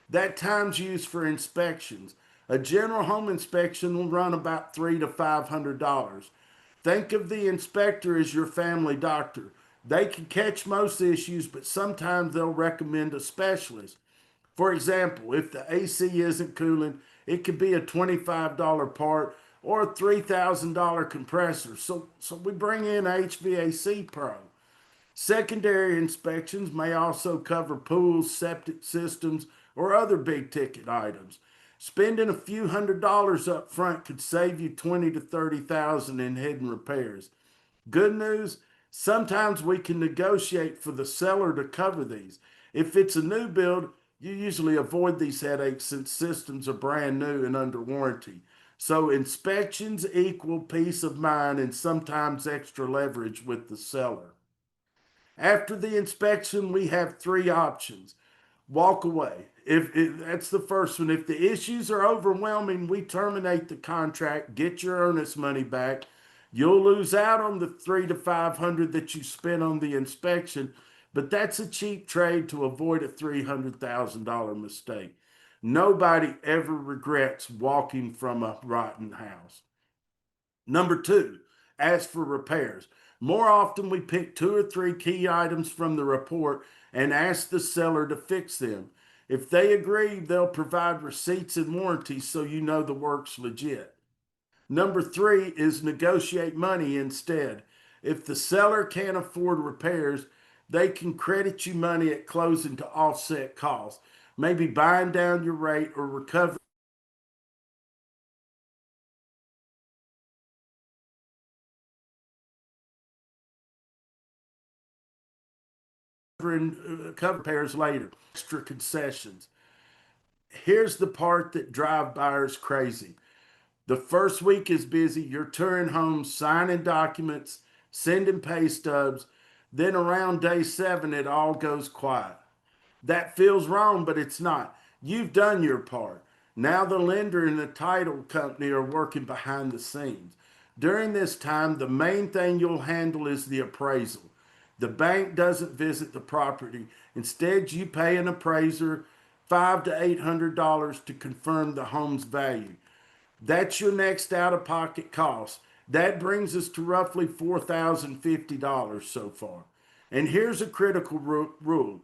That time's used for inspections. A general home inspection will run about $300 to $500. Think of the inspector as your family doctor. They can catch most issues, but sometimes they'll recommend a specialist. For example, if the AC isn't cooling, it could be a $25 part or a $3,000 compressor. So we bring in HVAC Pro. Secondary inspections may also cover pools, septic systems, or other big ticket items. Spending a few $100s up front could save you 20 to 30,000 in hidden repairs. Good news, sometimes we can negotiate for the seller to cover these. If it's a new build, you usually avoid these headaches since systems are brand new and under warranty. So inspections equal peace of mind and sometimes extra leverage with the seller. After the inspection, we have three options. Walk away. If that's the first one. If the issues are overwhelming, we terminate the contract, get your earnest money back. You'll lose out on the 300 to 500 that you spent on the inspection, but that's a cheap trade to avoid a $300,000 mistake. Nobody ever regrets walking from a rotten house. Number two, ask for repairs. More often, we pick two or three key items from the report and ask the seller to fix them. If they agree, they'll provide receipts and warranties so you know the work's legit. Number three is negotiate money instead. If the seller can't afford repairs, they can credit you money at closing to offset costs, maybe buying down your rate or recovering cover repairs later. Extra concessions. Here's the part that drive buyers crazy. The first week is busy. You're touring homes, signing documents, sending pay stubs. Then around day 7, it all goes quiet. That feels wrong, but it's not. You've done your part. Now the lender and the title company are working behind the scenes. During this time, the main thing you'll handle is the appraisal. The bank doesn't visit the property. Instead, you pay an appraiser $500 to $800 to confirm the home's value. That's your next out of pocket cost. That brings us to roughly $4,050 so far. And here's a critical rule: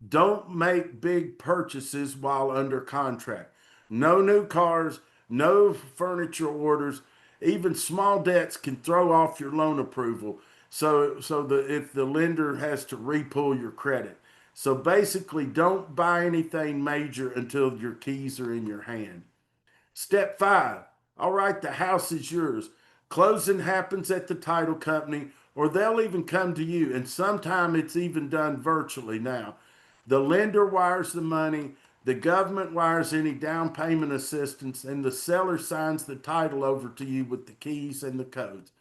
don't make big purchases while under contract. No new cars, no furniture orders, even small debts can throw off your loan approval. If the lender has to repull your credit. So basically, don't buy anything major until your keys are in your hand. Step five. All right, the house is yours. Closing happens at the title company, or they'll even come to you. And sometimes it's even done virtually now. The lender wires the money, the government wires any down payment assistance, and the seller signs the title over to you with the keys and the codes.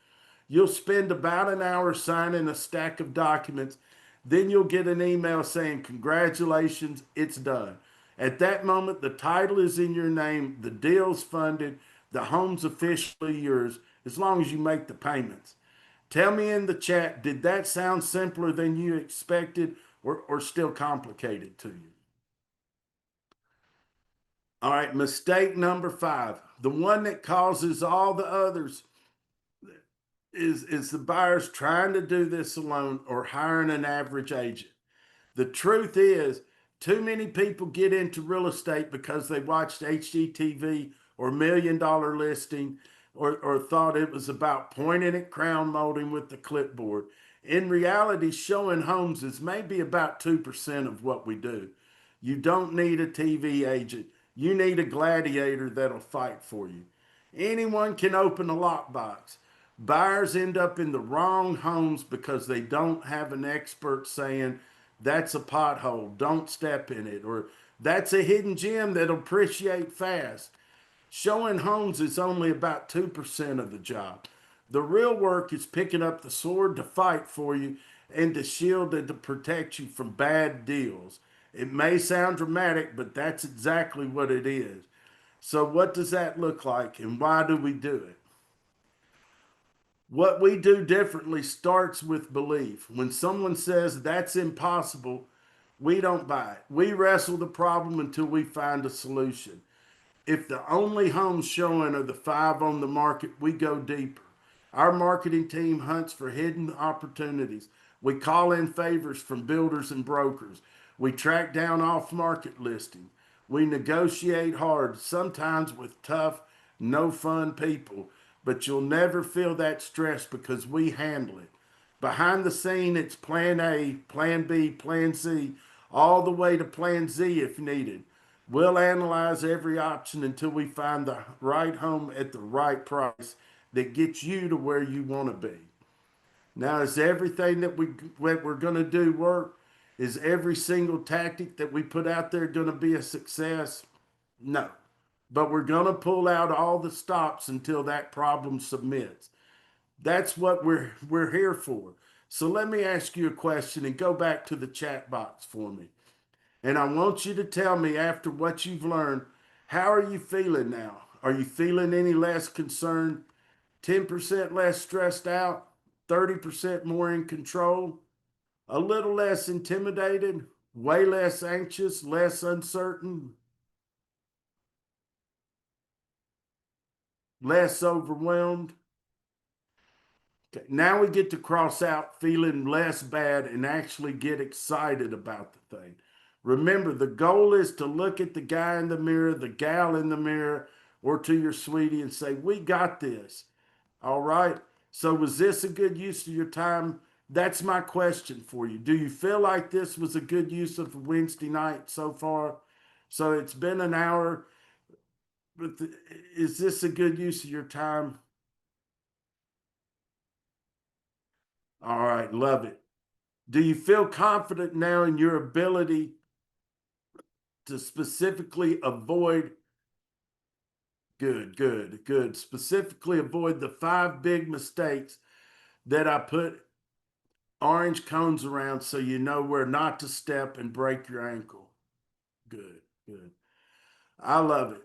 You'll spend about an hour signing a stack of documents. Then you'll get an email saying, "Congratulations, it's done." At that moment, the title is in your name, the deal's funded, the home's officially yours, as long as you make the payments. Tell me in the chat, did that sound simpler than you expected or still complicated to you? All right, mistake number 5, the one that causes all the others. is the buyers trying to do this alone or hiring an average agent? The truth is, too many people get into real estate because they watched HGTV or $1 Million Listing, or thought it was about pointing at crown molding with the clipboard. In reality, showing homes is maybe about 2% of what we do. You don't need a TV agent. You need a gladiator that'll fight for you. Anyone can open a lockbox. Buyers end up in the wrong homes because they don't have an expert saying, that's a pothole, don't step in it, or that's a hidden gem that'll appreciate fast. Showing homes is only about 2% of the job. The real work is picking up the sword to fight for you and to shield and to protect you from bad deals. It may sound dramatic, but that's exactly what it is. So, what does that look like and why do we do it? What we do differently starts with belief. When someone says that's impossible, we don't buy it. We wrestle the problem until we find a solution. If the only homes showing are the five on the market, we go deeper. Our marketing team hunts for hidden opportunities. We call in favors from builders and brokers. We track down off market listings. We negotiate hard, sometimes with tough, no fun people, but you'll never feel that stress because we handle it. Behind the scene, it's plan A, plan B, plan C, all the way to plan Z if needed. We'll analyze every option until we find the right home at the right price that gets you to where you want to be. Now, is everything that we're going to do work? Is every single tactic that we put out there going to be a success? No. But we're going to pull out all the stops until that problem submits. That's what we're here for. So let me ask you a question and go back to the chat box for me. And I want you to tell me after what you've learned, how are you feeling now? Are you feeling any less concerned? 10% less stressed out? 30% more in control? A little less intimidated? Way less anxious? Less uncertain? Less overwhelmed? Okay, now we get to cross out feeling less bad and actually get excited about the thing. Remember, the goal is to look at the guy in the mirror, the gal in the mirror, or to your sweetie and say, we got this. All right. So, was this a good use of your time? That's my question for you. Do you feel like this was a good use of Wednesday night so far? So, it's been an hour, but is this a good use of your time? All right. Love it. Do you feel confident now in your ability to specifically avoid, good, specifically avoid the five big mistakes that I put orange cones around so you know where not to step and break your ankle? Good, good. I love it.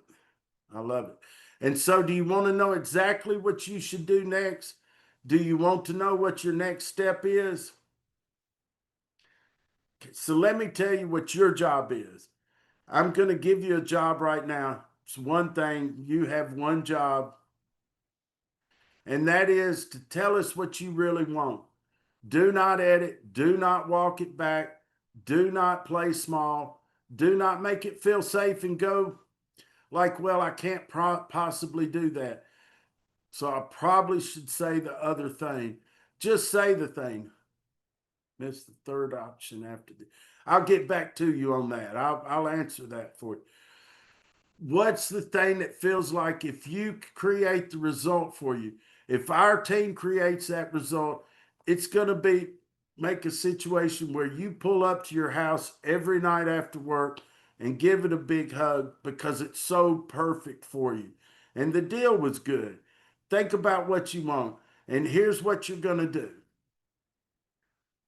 I love it. And so, do you want to know exactly what you should do next? Do you want to know what your next step is? So, let me tell you what your job is. I'm going to give you a job right now. It's one thing. You have one job, and that is to tell us what you really want. Do not edit. Do not walk it back. Do not play small. Do not make it feel safe and go like, well, I can't possibly do that. So I probably should say the other thing. Just say the thing. That's the third option after the. I'll get back to you on that. I'll answer that for you. What's the thing that feels like if you create the result for you, if our team creates that result, it's going to be make a situation where you pull up to your house every night after work and give it a big hug because it's so perfect for you. And the deal was good. Think about what you want. And here's what you're going to do: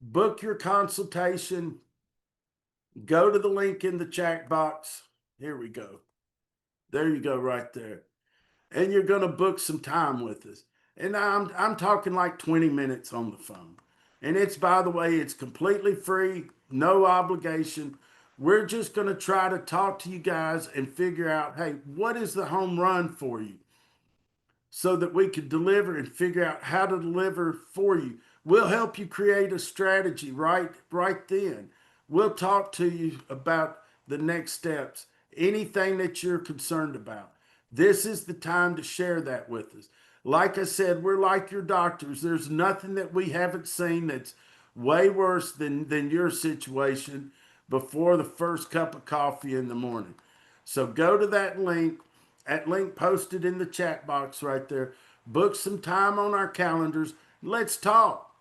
book your consultation, go to the link in the chat box. Here we go. There you go, right there. And you're going to book some time with us. And I'm talking like 20 minutes on the phone. And it's, by the way, it's completely free, no obligation. We're just going to try to talk to you guys and figure out, hey, what is the home run for you? so that we can deliver and figure out how to deliver for you. We'll help you create a strategy right then. We'll talk to you about the next steps, anything that you're concerned about. This is the time to share that with us. Like I said, we're like your doctors. There's nothing that we haven't seen that's way worse than your situation before the first cup of coffee in the morning. So go to that link posted in the chat box right there. Book some time on our calendars. Let's talk.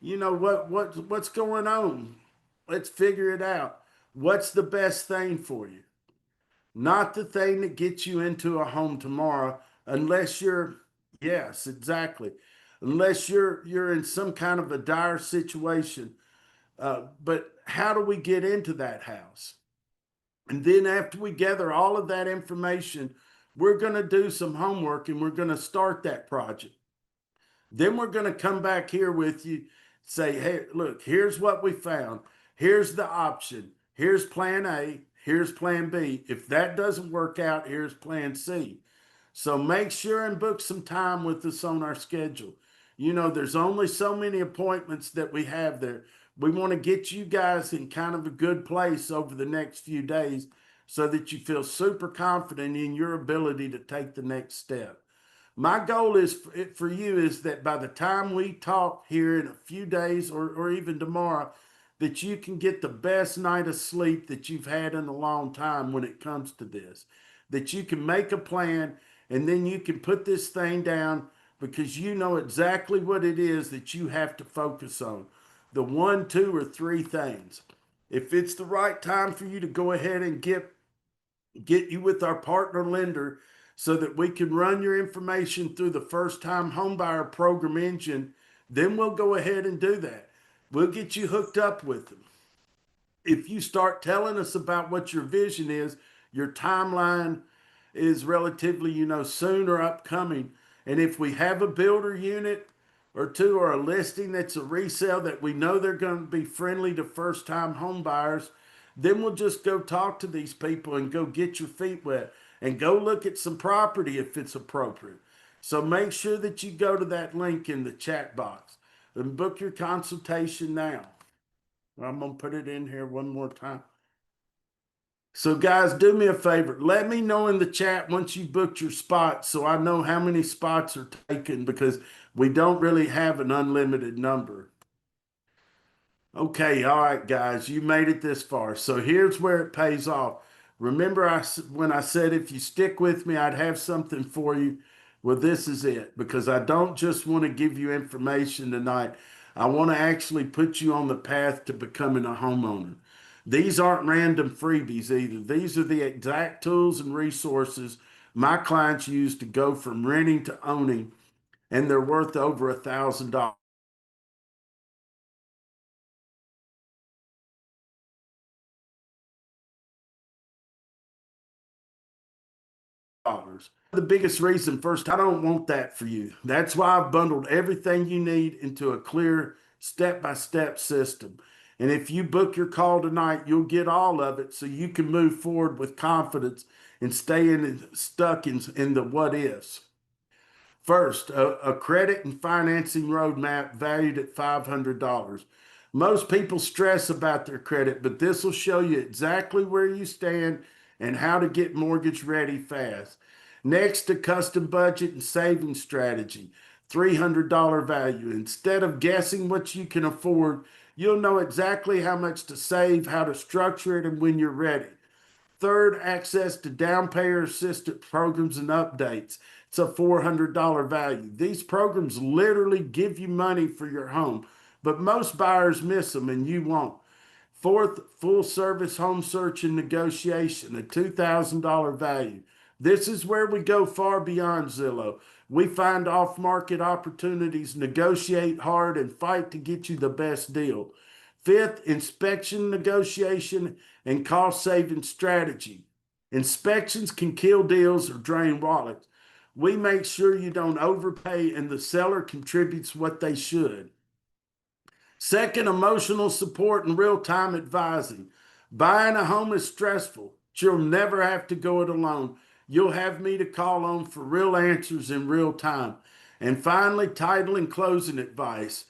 You know what's going on. Let's figure it out. What's the best thing for you? Not the thing that gets you into a home tomorrow, unless you're, yes, exactly. Unless you're in some kind of a dire situation. But how do we get into that house? And then after we gather all of that information, we're going to do some homework and we're going to start that project. Then we're going to come back here with you, say, hey, look, here's what we found. Here's the option. Here's plan A. Here's plan B. If that doesn't work out, here's plan C. So make sure and book some time with us on our schedule. You know, there's only so many appointments that we have there. We want to get you guys in kind of a good place over the next few days so that you feel super confident in your ability to take the next step. My goal is for you is that by the time we talk here in a few days or even tomorrow, that you can get the best night of sleep that you've had in a long time when it comes to this. That you can make a plan and then you can put this thing down because you know exactly what it is that you have to focus on. The one, two, or three things. If it's the right time for you to go ahead and get you with our partner lender so that we can run your information through the first time homebuyer program engine, then we'll go ahead and do that. We'll get you hooked up with them. If you start telling us about what your vision is, your timeline is relatively, soon or upcoming. And if we have a builder unit or two or a listing that's a resale that we know they're going to be friendly to first time home buyers, then we'll just go talk to these people and go get your feet wet and go look at some property if it's appropriate. So make sure that you go to that link in the chat box and book your consultation now. I'm going to put it in here one more time. So guys, do me a favor. Let me know in the chat once you booked your spot so I know how many spots are taken because we don't really have an unlimited number. Okay, all right, guys, you made it this far. So here's where it pays off. Remember when I said if you stick with me, I'd have something for you? Well, this is it because I don't just want to give you information tonight. I want to actually put you on the path to becoming a homeowner. These aren't random freebies either. These are the exact tools and resources my clients use to go from renting to owning, and they're worth over $1,000. The biggest reason, first, I don't want that for you. That's why I've bundled everything you need into a clear step-by-step system. And if you book your call tonight, you'll get all of it so you can move forward with confidence and stay stuck in the what ifs. First, a credit and financing roadmap valued at $500. Most people stress about their credit, but this will show you exactly where you stand and how to get mortgage ready fast. Next, a custom budget and saving strategy, $300 value. Instead of guessing what you can afford, you'll know exactly how much to save, how to structure it, and when you're ready. Third, access to down payer assistance programs and updates. It's a $400 value. These programs literally give you money for your home, but most buyers miss them and you won't. Fourth, full service home search and negotiation, a $2,000 value. This is where we go far beyond Zillow. We find off market opportunities, negotiate hard, and fight to get you the best deal. Fifth, inspection negotiation and cost saving strategy. Inspections can kill deals or drain wallets. We make sure you don't overpay and the seller contributes what they should. Second, emotional support and real time advising. Buying a home is stressful, but you'll never have to go it alone. you'll have me to call on for real answers in real time. And finally, title and closing advice.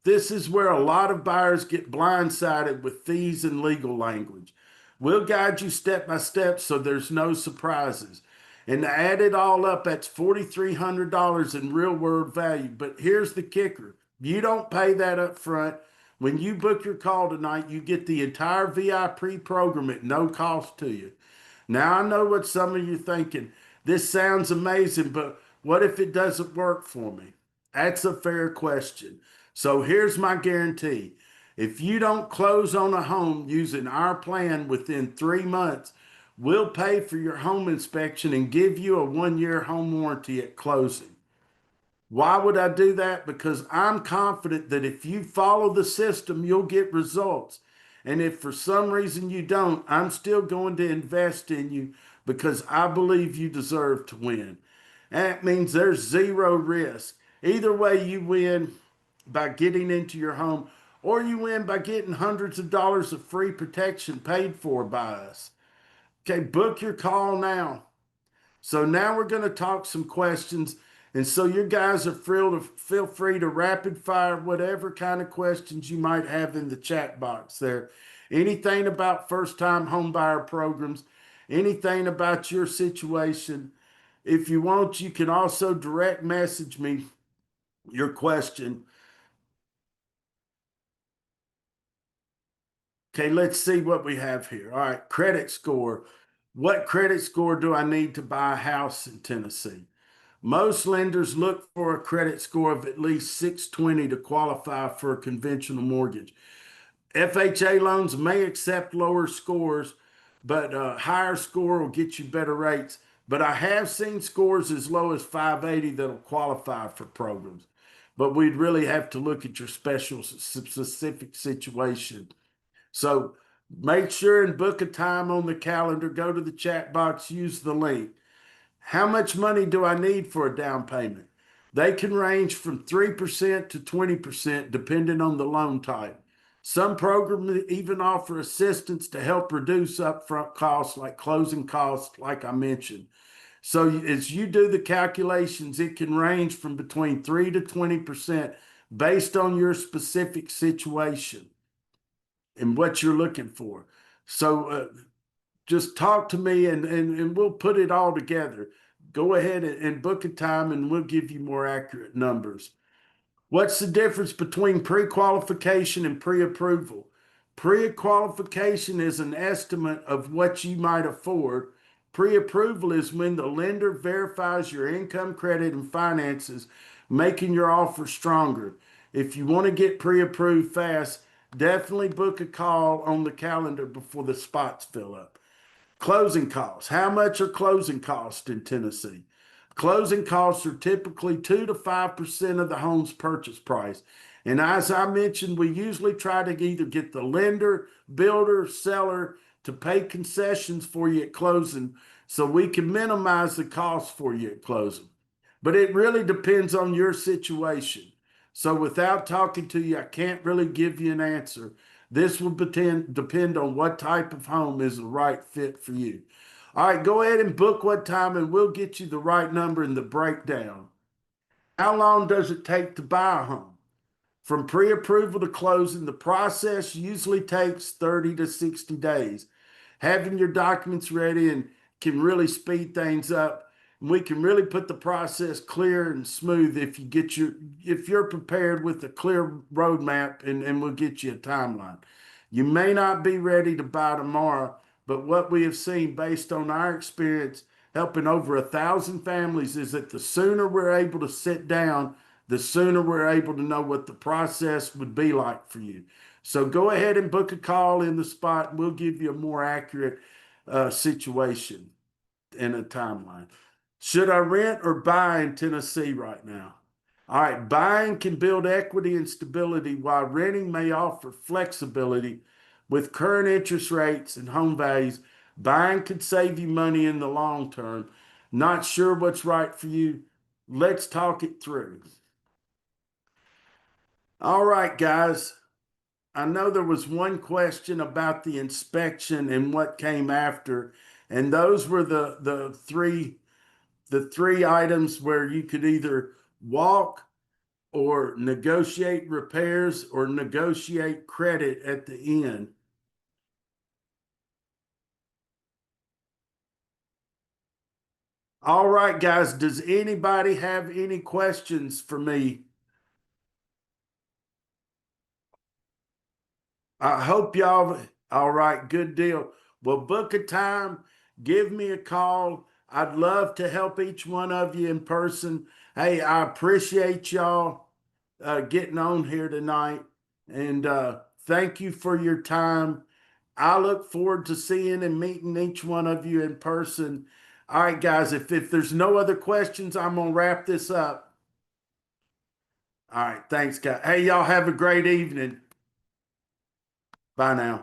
This is where a lot of buyers get blindsided with fees and legal language. We'll guide you step by step so there's no surprises. And to add it all up, that's $4,300 in real world value. But here's the kicker, you don't pay that up front. When you book your call tonight, you get the entire VIP program at no cost to you. Now, I know what some of you are thinking. This sounds amazing, but what if it doesn't work for me? That's a fair question. So here's my guarantee. If you don't close on a home using our plan within 3 months, we'll pay for your home inspection and give you a 1 year home warranty at closing. Why would I do that? Because I'm confident that if you follow the system, you'll get results. And if for some reason you don't, I'm still going to invest in you because I believe you deserve to win. That means there's zero risk. Either way, you win by getting into your home, or you win by getting hundreds of dollars of free protection paid for by us. Okay, book your call now. So now we're going to talk some questions. And so you guys are feel free to rapid fire whatever kind of questions you might have in the chat box there. Anything about first time home buyer programs, anything about your situation. If you want, you can also direct message me your question. Okay, let's see what we have here. All right, credit score. What credit score do I need to buy a house in Tennessee? Most lenders look for a credit score of at least 620 to qualify for a conventional mortgage. FHA loans may accept lower scores, but a higher score will get you better rates. But I have seen scores as low as 580 that'll qualify for programs. But we'd really have to look at your specific situation. So make sure and book a time on the calendar. Go to the chat box, use the link. How much money do I need for a down payment? They can range from 3% to 20% depending on the loan type. Some programs even offer assistance to help reduce upfront costs like closing costs, like I mentioned. So as you do the calculations, it can range from between 3 to 20% based on your specific situation and what you're looking for. So just talk to me and we'll put it all together. Go ahead and book a time and we'll give you more accurate numbers. What's the difference between pre-qualification and pre-approval? Pre-qualification is an estimate of what you might afford. Pre-approval is when the lender verifies your income, credit, and finances, making your offer stronger. If you want to get pre-approved fast, definitely book a call on the calendar before the spots fill up. Closing costs. How much are closing costs in Tennessee? Closing costs are typically 2 to 5% of the home's purchase price. And as I mentioned, we usually try to either get the lender, builder, seller to pay concessions for you at closing so we can minimize the cost for you at closing. But it really depends on your situation. So without talking to you, I can't really give you an answer. This will depend on what type of home is the right fit for you. All right, go ahead and book what time and we'll get you the right number in the breakdown. How long does it take to buy a home? From pre-approval to closing, the process usually takes 30 to 60 days. Having your documents ready and can really speed things up. We can really put the process clear and smooth if you're prepared with a clear roadmap and we'll get you a timeline. You may not be ready to buy tomorrow, but what we have seen based on our experience helping over 1,000 families is that the sooner we're able to sit down, the sooner we're able to know what the process would be like for you. So go ahead and book a call in the spot. And we'll give you a more accurate situation and a timeline. Should I rent or buy in Tennessee right now? All right, buying can build equity and stability while renting may offer flexibility. With current interest rates and home values, buying could save you money in the long term. Not sure what's right for you? Let's talk it through. All right, guys. I know there was one question about the inspection and what came after, And those were the three items where you could either walk or negotiate repairs or negotiate credit at the end. All right, guys, does anybody have any questions for me? I hope y'all, all right, good deal. Well, book a time, give me a call. I'd love to help each one of you in person. Hey, I appreciate y'all getting on here tonight. And thank you for your time. I look forward to seeing and meeting each one of you in person. All right, guys, if there's no other questions, I'm going to wrap this up. All right, thanks, guys. Hey, y'all have a great evening. Bye now.